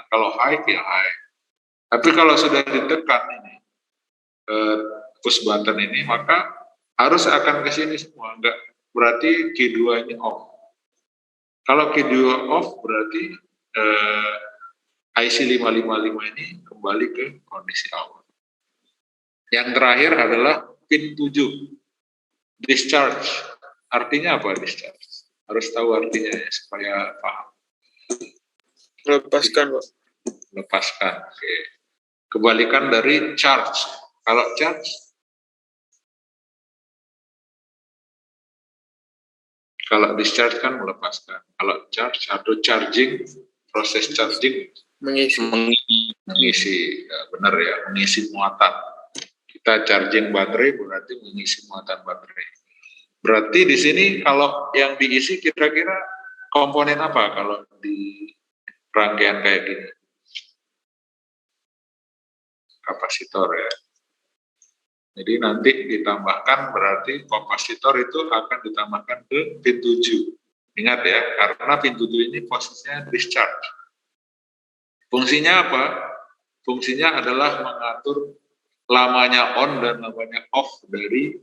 Kalau high, ya high. Tapi kalau sudah ditekan ini, push button ini, maka harus akan ke sini semua. Enggak, berarti Q2 ini off. Kalau Q2 off berarti IC 555 ini kembali ke kondisi awal. Yang terakhir adalah pin 7, discharge. Artinya apa discharge? Harus tahu artinya ya, supaya paham. Melepaskan, Pak. Melepaskan, oke. Kebalikan dari charge. Kalau charge, kalau discharge kan melepaskan. Kalau charge atau charging, proses charging mengisi ya, benar ya, mengisi muatan. Kita charging baterai berarti mengisi muatan baterai. Berarti di sini kalau yang diisi kira-kira komponen apa kalau di rangkaian kayak gini? Kapasitor ya. Jadi nanti ditambahkan berarti kapasitor itu akan ditambahkan ke pin 7. Ingat ya, karena pin 7 ini posisinya discharge. Fungsinya apa? Fungsinya adalah mengatur lamanya on dan lamanya off dari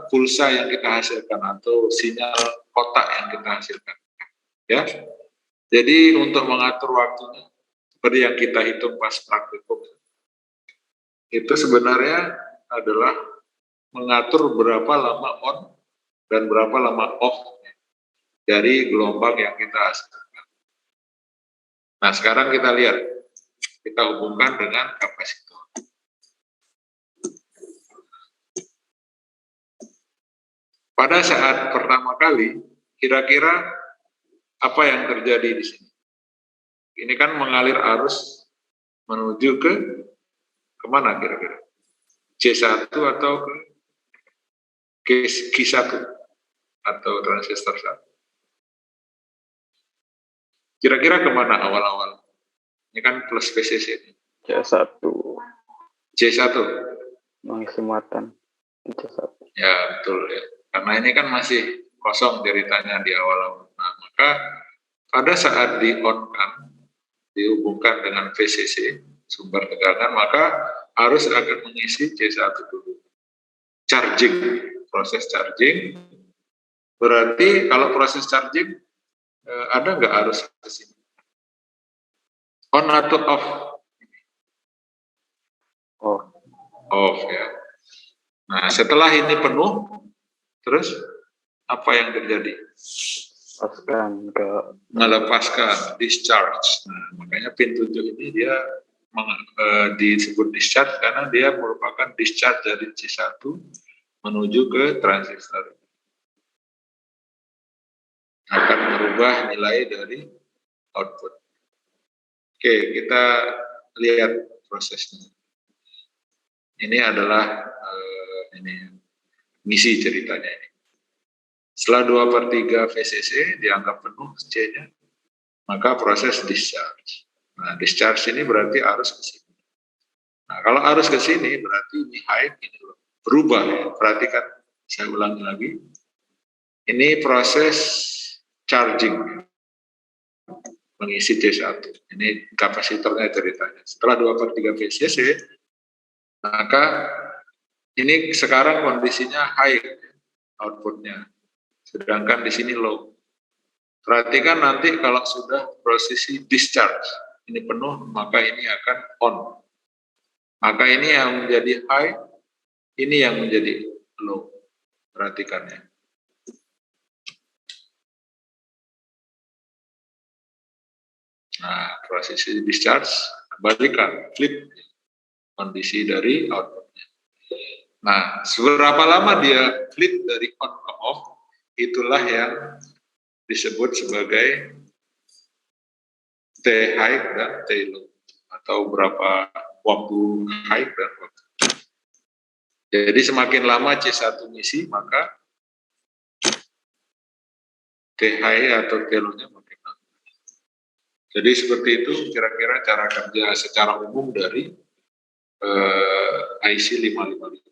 pulsa yang kita hasilkan atau sinyal kotak yang kita hasilkan. Ya. Jadi untuk mengatur waktunya seperti yang kita hitung pas praktikum itu sebenarnya adalah mengatur berapa lama on dan berapa lama off dari gelombang yang kita hasilkan. Nah, sekarang kita lihat, kita hubungkan dengan kapasitor. Pada saat pertama kali, kira-kira apa yang terjadi di sini? Ini kan mengalir arus menuju ke kemana kira-kira? C1 atau ke Q1 atau transistor 1? Kira-kira kemana awal-awal? Ini kan plus VCC. C1. C1. Mengisi muatan di C1. Ya, betul ya. Karena ini kan masih kosong ceritanya di awal-awal. Nah, maka pada saat di-on-kan, dihubungkan dengan VCC, sumber tegangan, maka arus akan mengisi C1 dulu. Charging, proses charging. Berarti kalau proses charging, ada nggak arus ke sini? On atau off? Off. Off ya. Nah, setelah ini penuh, terus apa yang terjadi? Melepaskan, discharge. Nah, makanya pin 7 ini dia disebut discharge karena dia merupakan discharge dari C1 menuju ke transistor. Akan merubah nilai dari output. Oke, kita lihat prosesnya. Ini adalah misi ceritanya ini. Setelah 2/3 VCC dianggap penuh C-nya, maka proses discharge. Nah, discharge ini berarti arus ke sini. Nah, kalau arus ke sini berarti ini high, ini berubah ya. Perhatikan, saya ulangi lagi. Ini proses charging, mengisi C1. Ini kapasitornya ceritanya. Setelah 2/3 VCC, maka ini sekarang kondisinya high outputnya, sedangkan di sini low. Perhatikan nanti kalau sudah posisi discharge, ini penuh, maka ini akan on. Maka ini yang menjadi high, ini yang menjadi low. Perhatikan ya. Nah, posisi discharge, kembalikan, flip kondisi dari outputnya. Nah, seberapa lama dia flip dari on ke off, itulah yang disebut sebagai T high dan T low, atau berapa waktu high dan waktu. Jadi semakin lama C1 ngisi, maka T high atau T low-nya makin lama. Jadi seperti itu kira-kira cara kerja secara umum dari IC 555.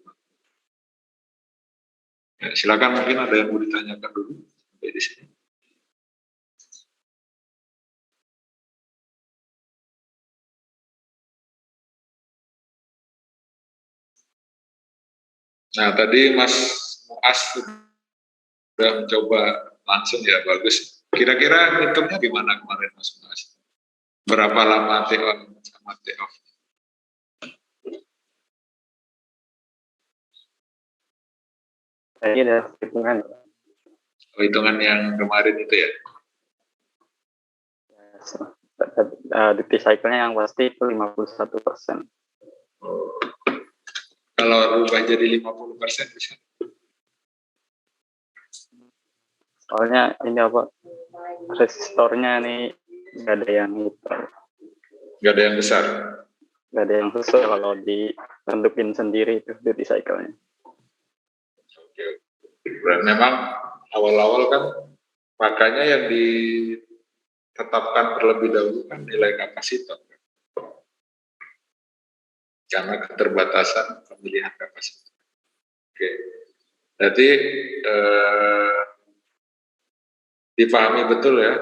Ya, silakan, mungkin ada yang mau ditanyakan dulu sampai di sini. Nah, tadi Mas Muas sudah mencoba langsung ya, bagus. Kira-kira hitungnya gimana kemarin Mas? Berapa lama T-on sama T-off? Ini ada hitungan. Hitungan yang kemarin itu ya? Duty cycle-nya yang pasti itu 51%. Kalau rubah jadi 50% bisa? Soalnya ini apa, resistornya ini nggak ada yang itu. Nggak ada yang besar? Nggak ada yang sesuai kalau ditentukin sendiri itu duty cycle-nya. Memang awal-awal kan makanya yang ditetapkan terlebih dahulu kan nilai kapasitor. Karena keterbatasan pemilihan kapasitor. Oke. Jadi dipahami betul ya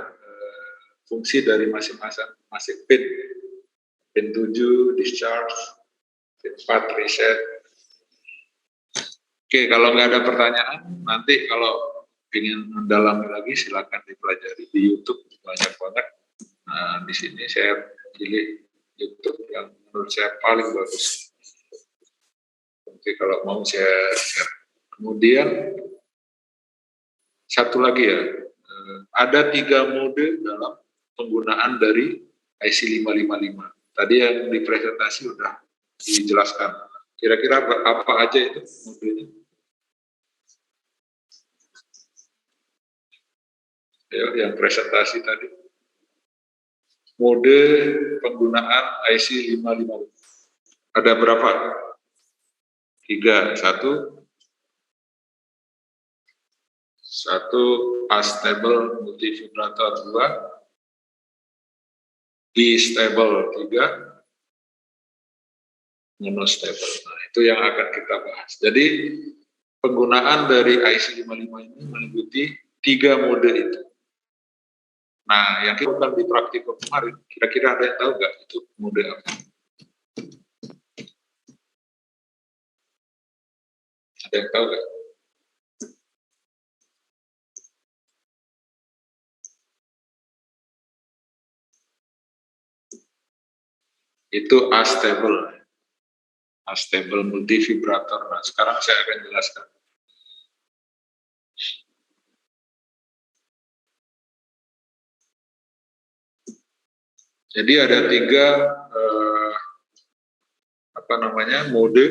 fungsi dari masing-masing pin. Pin 7 discharge, pin 4 reset. Oke, kalau nggak ada pertanyaan, nanti kalau ingin mendalami lagi silakan dipelajari di YouTube, banyak banget. Nah, di sini saya pilih YouTube yang menurut saya paling bagus. Nanti kalau mau saya share. Kemudian satu lagi ya, ada 3 mode dalam penggunaan dari IC 555. Tadi yang di presentasi sudah dijelaskan. Kira-kira apa aja itu modenya? Ya, yang presentasi tadi. Mode penggunaan IC 555. Ada berapa? 3. Satu astable multivibrator, 2 bistable, 3 monostable. Nah, itu yang akan kita bahas. Jadi penggunaan dari IC 55 ini meliputi 3 mode itu. Nah, yang kita lakukan di praktikum kemarin, kira-kira ada yang tahu nggak itu mode apa? Ada yang tahu nggak? Itu astable multivibrator. Nah, sekarang saya akan jelaskan. Jadi ada 3 mode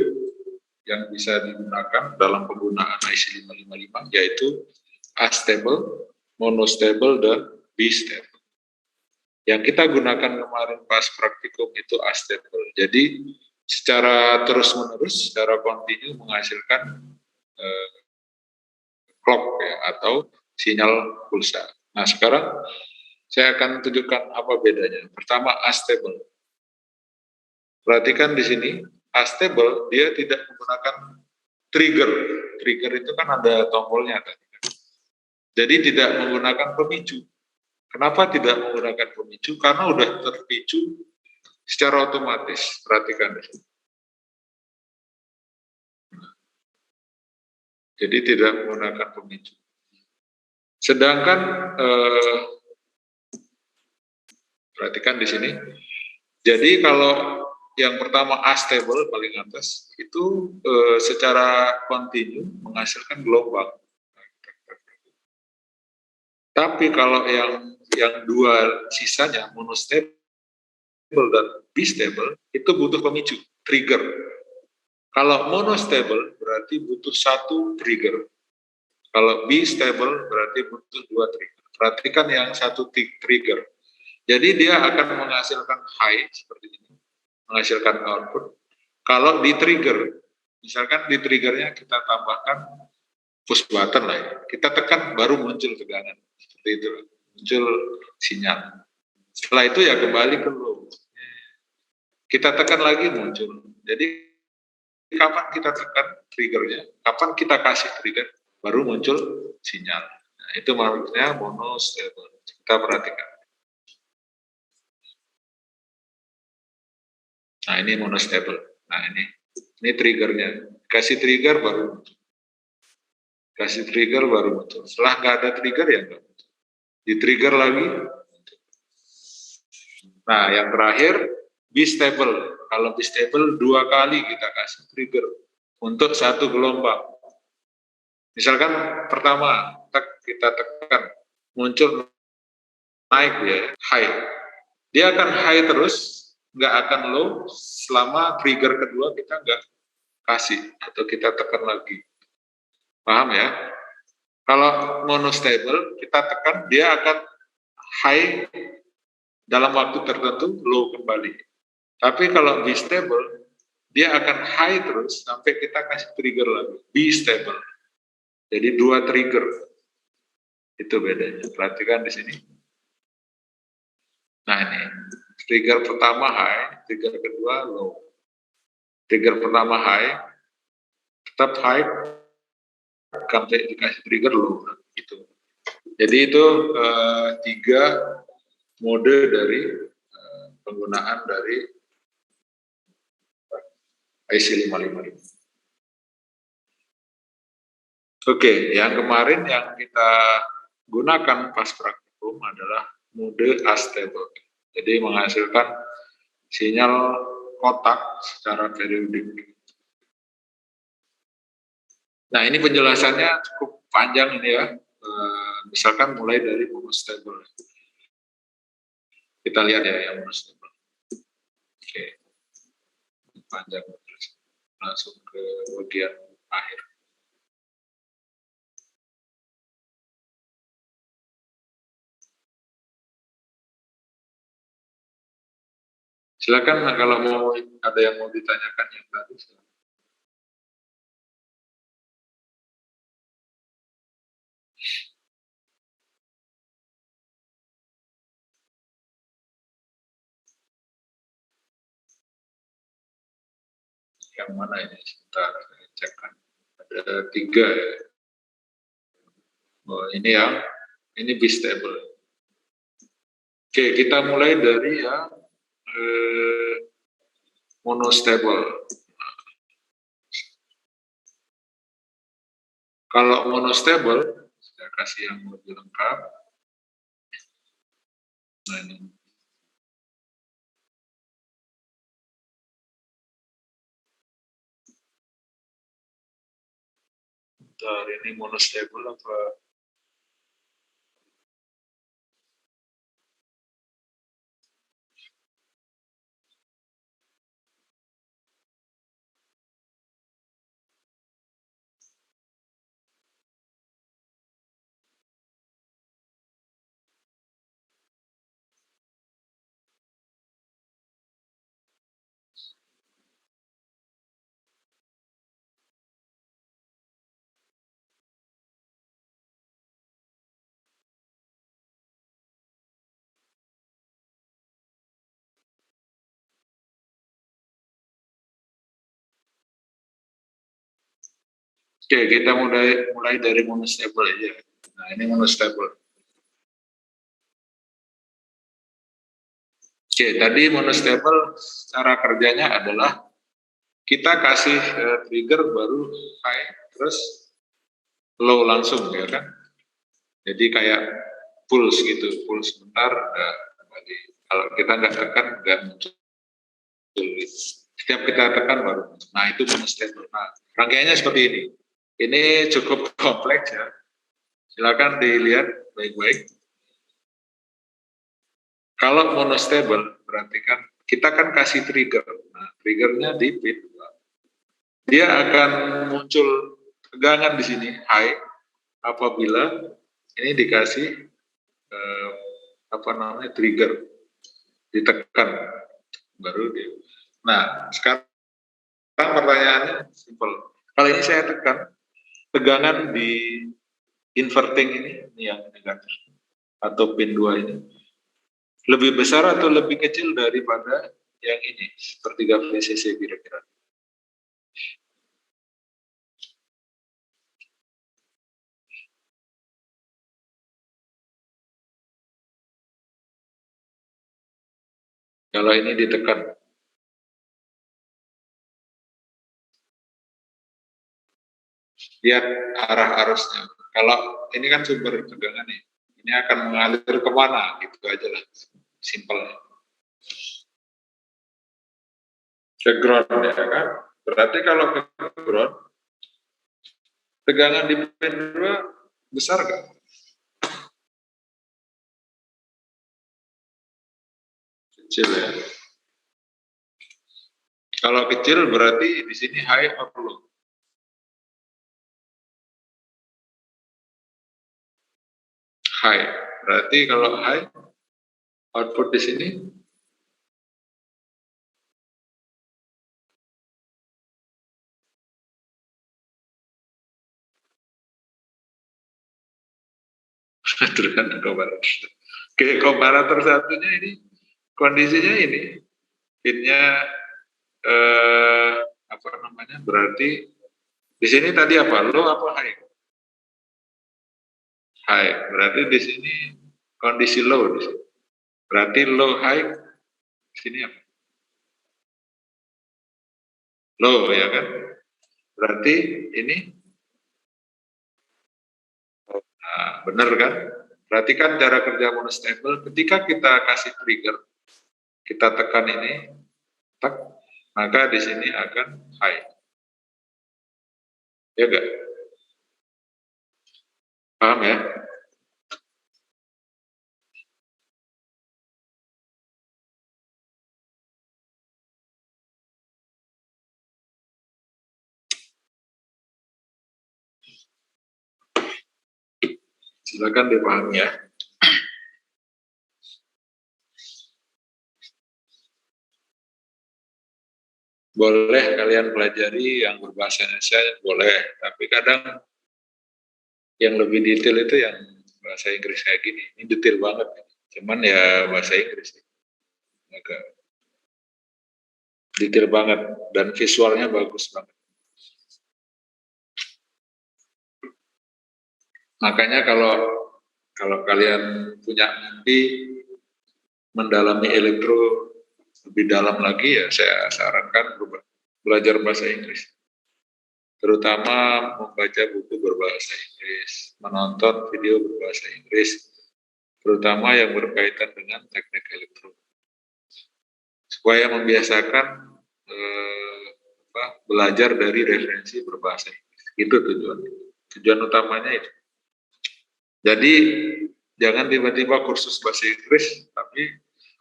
yang bisa digunakan dalam penggunaan IC 555, yaitu astable, monostable, dan bistable. Yang kita gunakan kemarin pas praktikum itu astable. Jadi secara terus-menerus, secara kontinu menghasilkan clock ya, atau sinyal pulsa. Nah, sekarang saya akan tunjukkan apa bedanya. Pertama, astable. Perhatikan di sini, astable dia tidak menggunakan trigger. Trigger itu kan ada tombolnya tadi. Jadi tidak menggunakan pemicu. Kenapa tidak menggunakan pemicu? Karena udah terpicu secara otomatis. Perhatikan di sini. Jadi tidak menggunakan pemicu. Sedangkan perhatikan di sini. Jadi kalau yang pertama astable paling atas itu secara kontinu menghasilkan gelombang. Tapi kalau yang 2 sisanya monostable dan bistable itu butuh pemicu, trigger. Kalau monostable berarti butuh 1 trigger. Kalau bistable berarti butuh 2 trigger. Perhatikan yang 1 trigger. Jadi dia akan menghasilkan high seperti ini, menghasilkan output. Kalau di trigger, misalkan di triggernya kita tambahkan push button lah ya, kita tekan baru muncul tegangan, seperti itu, muncul sinyal. Setelah itu ya kembali ke low. Kita tekan lagi muncul. Jadi kapan kita tekan triggernya, kapan kita kasih trigger, baru muncul sinyal. Nah, itu maksudnya monostable. Kita perhatikan. Nah, ini monostable. Nah, ini triggernya. Kasih trigger baru muncul. Kasih trigger baru muncul. Setelah nggak ada trigger ya nggak muncul. Di trigger lagi. Nah, yang terakhir be stable. Kalau be stable 2 kali kita kasih trigger untuk 1 gelombang. Misalkan pertama kita tekan muncul naik ya high. Dia akan high terus, nggak akan low selama trigger kedua kita nggak kasih atau kita tekan lagi. Paham ya? Kalau monostable kita tekan dia akan high dalam waktu tertentu, low kembali. Tapi kalau be stable dia akan high terus sampai kita kasih trigger lagi. Be stable. Jadi 2 trigger. Itu bedanya. Perhatikan di sini. Nah ini, trigger pertama high, trigger kedua low. Trigger pertama high, tetap high, sampai dikasih trigger low. Gitu. Jadi itu 3 mode dari penggunaan dari IC 555. Oke, yang kemarin yang kita gunakan pas praktikum adalah mode astable. Jadi menghasilkan sinyal kotak secara periodik. Nah, ini penjelasannya cukup panjang ini ya. Misalkan mulai dari monostable. Kita lihat ya yang monostable. Oke. Panjang. Langsung ke bagian akhir. Silakan kalau mau ada yang mau ditanyakan yang tadi. Yang mana ini? Sebentar, saya cekkan. Ada 3 ya. Oh, ini yang ini be stable. Oke, kita mulai dari yang monostable. Kalau monostable, saya kasih yang lebih lengkap. Nah, ini. Bentar, ini monostable apa? Oke, kita mulai dari monostable aja. Nah, ini monostable. Oke, tadi monostable cara kerjanya adalah kita kasih trigger baru high, terus low langsung ya kan. Jadi kayak pulse gitu, pulse sebentar, kembali. Kalau kita nggak tekan, nggak muncul. Setiap kita tekan baru muncul. Nah, itu monostable. Nah, rangkaiannya seperti ini. Ini cukup kompleks ya. Silakan dilihat baik-baik. Kalau monostable berarti kan kita kan kasih trigger. Nah, triggernya di pin 2. Dia akan muncul tegangan di sini high apabila ini dikasih trigger ditekan baru dia. Nah, sekarang pertanyaannya simpel. Kalau ini saya tekan tegangan di inverting ini yang negatif atau pin 2 ini lebih besar atau lebih kecil daripada yang ini sepertiga VCC kira-kira. Kalau ini ditekan. lihat arah arusnya. Kalau ini kan sumber tegangan nih, ini akan mengalir kemana, gitu aja lah, simple. Ke ground ya kan, berarti kalau ke ground, tegangan di pin 2 besar nggak? Kecil ya. Kalau kecil berarti di sini high or low? High. Berarti kalau high, output di sini tergantung komparator. Oke, komparator satunya ini kondisinya ini pinnya apa namanya? Berarti di sini tadi apa? Low apa high? High. Berarti di sini kondisi low di sini. Berarti low high di sini apa? Low ya kan? Berarti ini benar kan? Berarti kan cara kerja monostable ketika kita kasih trigger, kita tekan ini, tak, maka di sini akan high. Ya enggak? Paham ya? Silakan dipahami ya. Boleh kalian pelajari yang berbahasa Indonesia, boleh. Tapi kadang yang lebih detail itu yang bahasa Inggris kayak gini. Ini detail banget. Cuman ya bahasa Inggris. Agak detail banget. Dan visualnya bagus banget. Makanya kalau kalian punya mimpi mendalami elektro lebih dalam lagi, ya saya sarankan belajar bahasa Inggris. Terutama membaca buku berbahasa Inggris, menonton video berbahasa Inggris, terutama yang berkaitan dengan teknik elektro. Supaya membiasakan belajar dari referensi berbahasa Inggris. Itu tujuan utamanya itu. Jadi jangan tiba-tiba kursus bahasa Inggris tapi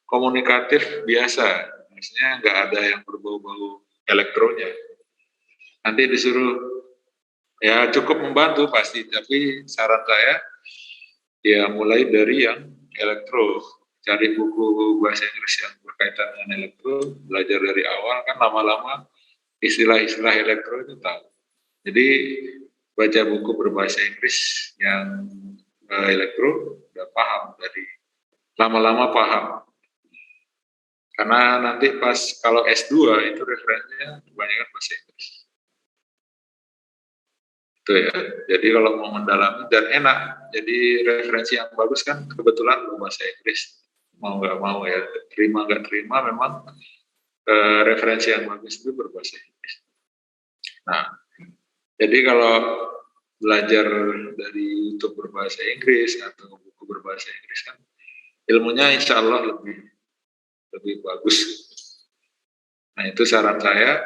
komunikatif biasa, maksudnya nggak ada yang berbau-bau elektronya. Nanti disuruh, ya cukup membantu pasti, tapi saran saya ya mulai dari yang elektro, cari buku bahasa Inggris yang berkaitan dengan elektro, belajar dari awal, kan lama-lama istilah-istilah elektro itu tahu. Jadi baca buku berbahasa Inggris yang elektro udah paham, dari lama-lama paham. Karena nanti pas kalau S2 itu referensinya kebanyakan bahasa Inggris. Itu ya. Jadi kalau mau mendalami dan enak, jadi referensi yang bagus kan kebetulan bahasa Inggris. Mau nggak mau ya, terima nggak terima memang referensi yang bagus itu berbahasa Inggris. Nah, jadi kalau belajar dari YouTube berbahasa Inggris atau buku berbahasa Inggris kan ilmunya insya Allah lebih bagus. Nah itu saran saya,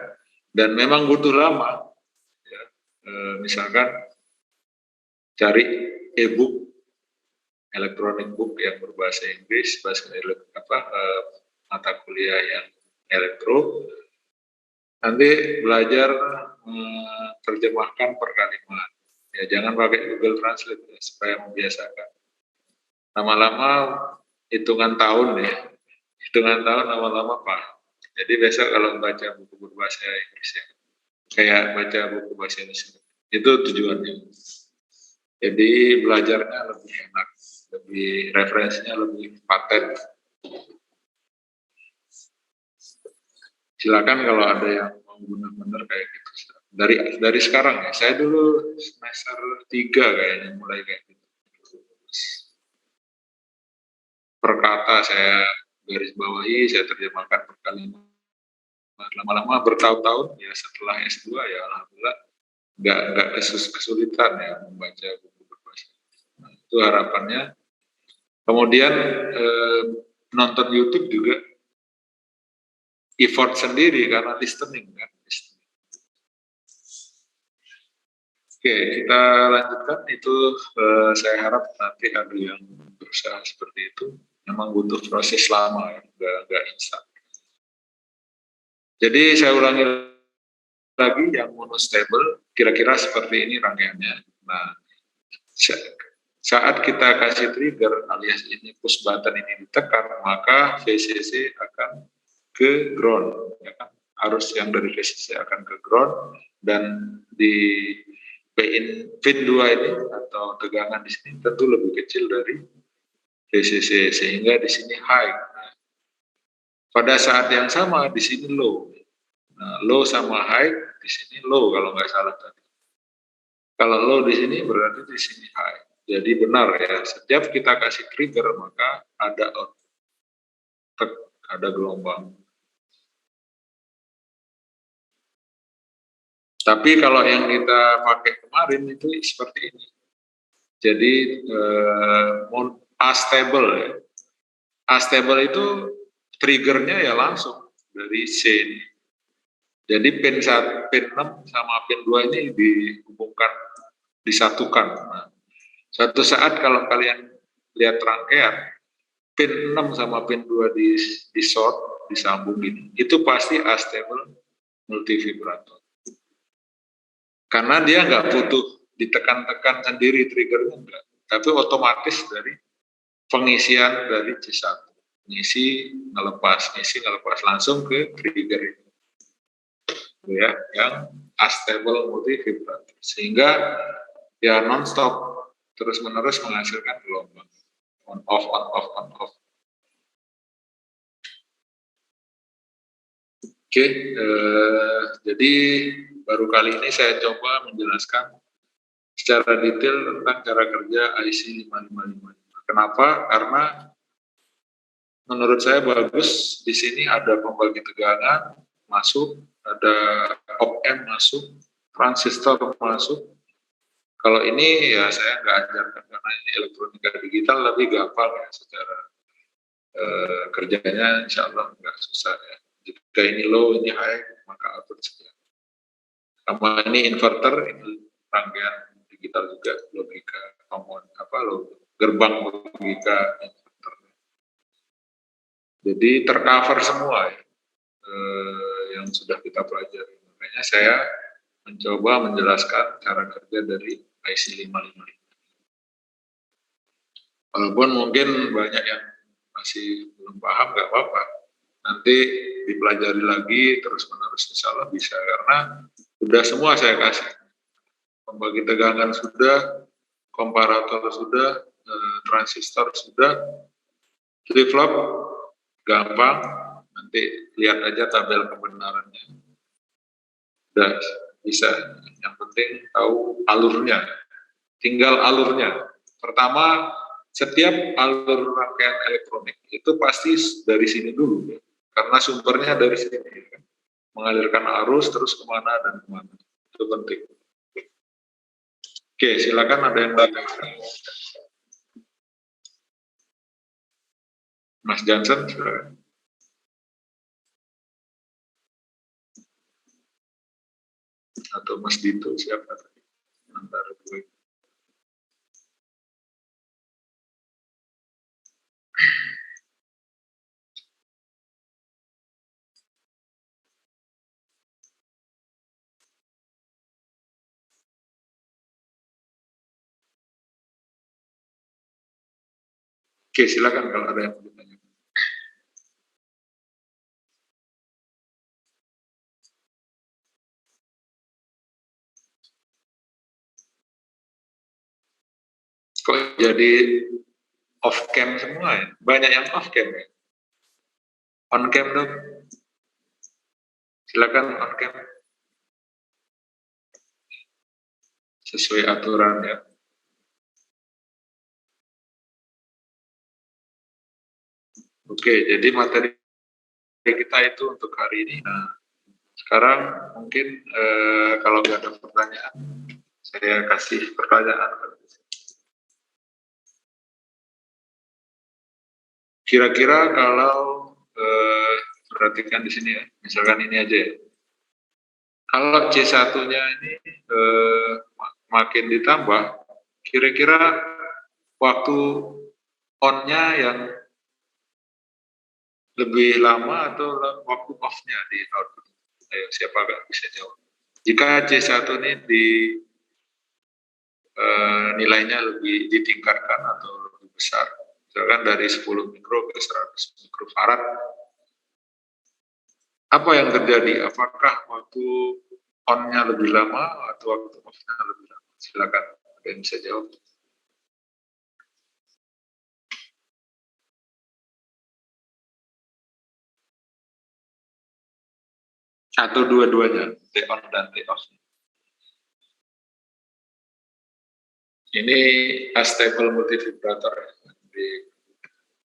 dan memang butuh lama. Ya. Misalkan cari e-book, electronic book yang berbahasa Inggris, mata kuliah yang elektro. Nanti belajar terjemahkan per kalimat. Ya jangan pakai Google Translate ya, supaya membiasakan. Lama-lama hitungan tahun ya. Hitungan tahun lama-lama paham. Jadi besok kalau baca buku berbahasa Inggris ya, kayak baca buku bahasa Indonesia, itu tujuannya. Jadi belajarnya lebih enak, lebih referensinya lebih paten. Silakan kalau ada yang mau benar-benar kayak gitu. Dari sekarang ya, saya dulu semester 3 kayaknya mulai kayak gitu. Per kata saya garis bawahi, saya terjemahkan per kalimat. Lama-lama bertahun-tahun ya setelah S2 ya alhamdulillah nggak kesulitan ya membaca buku berbahasa. Nah, itu harapannya. Kemudian nonton YouTube juga effort sendiri karena listening kan. Oke, kita lanjutkan. Itu saya harap nanti ada yang berusaha seperti itu. Memang butuh proses lama, ya, nggak instan. Jadi saya ulangi lagi yang monostable, kira-kira seperti ini rangkaiannya. Nah, saat kita kasih trigger alias ini push button ini ditekan, maka VCC akan ke ground, ya kan? Arus yang dari VCC akan ke ground, dan di pin 2 ini atau tegangan di sini tentu lebih kecil dari VCC, sehingga di sini high. Pada saat yang sama di sini low. Nah, low sama high di sini low kalau nggak salah tadi. Kalau low di sini berarti di sini high. Jadi benar ya, setiap kita kasih trigger maka ada output, ada gelombang. Tapi kalau yang kita pakai kemarin itu seperti ini. Jadi astable ya. Astable itu triggernya ya langsung dari C ini. Jadi pin 6 sama pin 2 ini dihubungkan, disatukan. Nah, suatu saat kalau kalian lihat rangkaian, pin 6 sama pin 2 di short, disambung ini, itu pasti astable multivibrator. Karena dia nggak butuh ditekan-tekan sendiri triggernya, enggak. Tapi otomatis dari pengisian dari C1. Ngisi, ngelepas langsung ke trigger ini. Ya, yang astable multivibrator, sehingga ya non-stop terus-menerus menghasilkan gelombang on off. Oke, jadi baru kali ini saya coba menjelaskan secara detail tentang cara kerja IC 5555. Kenapa? Karena menurut saya bagus di sini ada pembagi tegangan masuk, ada op-amp masuk, transistor masuk. Kalau ini ya saya nggak ajarkan karena ini elektronika digital, lebih gampang ya secara kerjanya, insya Allah nggak susah ya. Jika ini low, ini high, maka output sekian. Sama ini inverter, ini rangkaian digital juga, logika gerbang logika inverter. Jadi tercover semua ya. Yang sudah kita pelajari. Makanya saya mencoba menjelaskan cara kerja dari IC 555. Walaupun mungkin banyak yang masih belum paham, nggak apa-apa. Nanti dipelajari lagi terus-menerus, insya Allah bisa. Karena sudah semua saya kasih. Pembagi tegangan sudah, komparator sudah, transistor sudah, flip-flop gampang. Nanti lihat aja tabel kebenarannya. Udah bisa. Yang penting tahu alurnya. Tinggal alurnya. Pertama, setiap alur rangkaian elektronik itu pasti dari sini dulu. Karena sumbernya dari sini. Mengalirkan arus terus kemana dan kemana. Itu penting. Oke, silakan ada yang bertanya. Mas Johnson, silakan. Atau Mas Dito, siapa tadi? Antara dua. Oke, silakan kalau ada yang bertanya. Kok jadi off cam semua ya? Banyak yang off cam ya? On cam dong. Silakan on cam. Sesuai aturan ya. Oke, jadi materi kita itu untuk hari ini. Nah, Sekarang mungkin kalau nggak ada pertanyaan, saya kasih pertanyaan. Kira-kira kalau perhatikan di sini ya, misalkan ini aja ya. Kalau C1-nya ini makin ditambah, kira-kira waktu on-nya yang lebih lama atau waktu off-nya di output? Ayo, siapa nggak bisa jawab? Jika C1 ini nilainya lebih ditingkatkan atau lebih besar, misalkan dari 10 mikro ke 100 mikrofarad, apa yang terjadi? Apakah waktu on-nya lebih lama atau waktu off-nya lebih lama? Silakan, ada yang bisa jawab. Atau dua-duanya, T-on dan T-off. Ini astable multivibrator di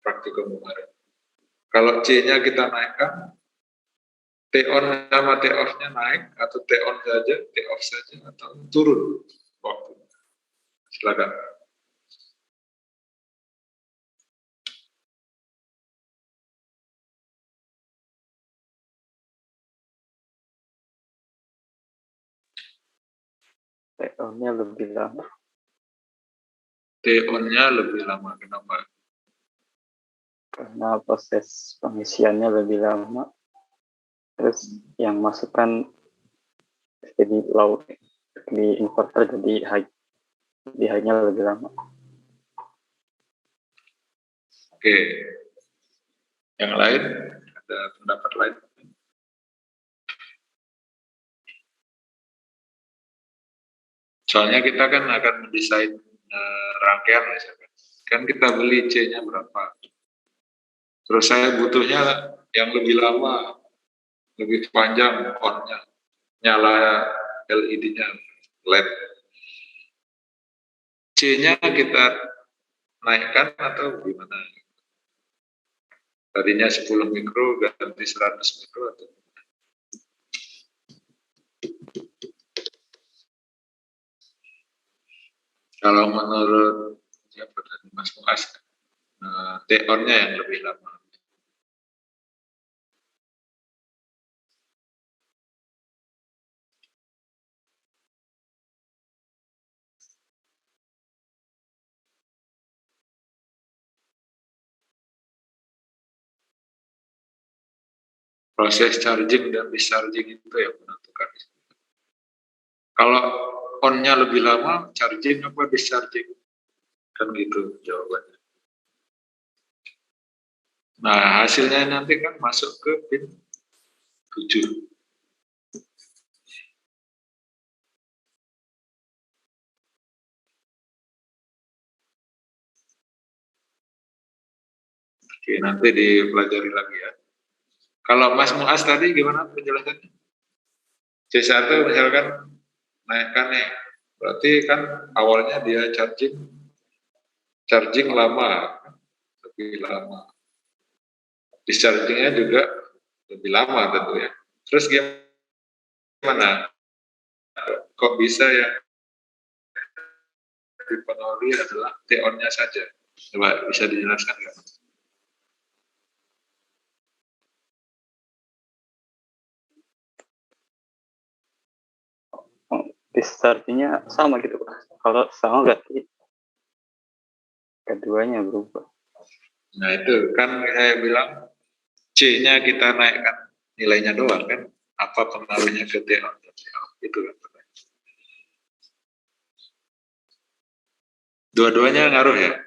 praktikum kemarin. Kalau C-nya kita naikkan, T-on sama T-off-nya naik, atau T-on saja, T-off saja, atau turun waktu. Silakan. T-on-nya lebih lama. T-on-nya lebih lama, kenapa? Karena proses pengisiannya lebih lama. Terus yang masukkan jadi low di inverter jadi high. Jadi high-nya lebih lama. Oke. Yang lain? Ada pendapat lain? Soalnya kita kan akan mendesain rangkaian misalkan. Kan kita beli C-nya berapa. Terus saya butuhnya yang lebih lama, lebih panjang on-nya, nyala LED-nya, LED. C-nya kita naikkan atau gimana? Tadinya 10 mikro ganti 100 mikro atau kalau menurut siapa tadi Mas Muas, T-on-nya yang lebih lama. Proses charging dan discharging itu yang menentukan. Kalau on-nya lebih lama, charging apa discharging? Kan gitu jawabannya. Nah, hasilnya nanti kan masuk ke pin 7. Oke, nanti dipelajari lagi ya. Kalau Mas Muas tadi gimana penjelasannya? C1 misalkan naikkan nih, berarti kan awalnya dia charging lama, lebih lama. Dischargingnya juga lebih lama tentu ya. Terus gimana? Kok bisa yang dipengaruhi adalah T-on-nya saja? Coba bisa dijelaskan nggak? Discharge-nya sama gitu Pak. Kalau sama berarti keduanya berubah. Nah itu kan saya bilang C-nya kita naikkan nilainya doang kan, apa pengaruhnya ke T-on dan T-off itu kan. Dua-duanya ngaruh ya.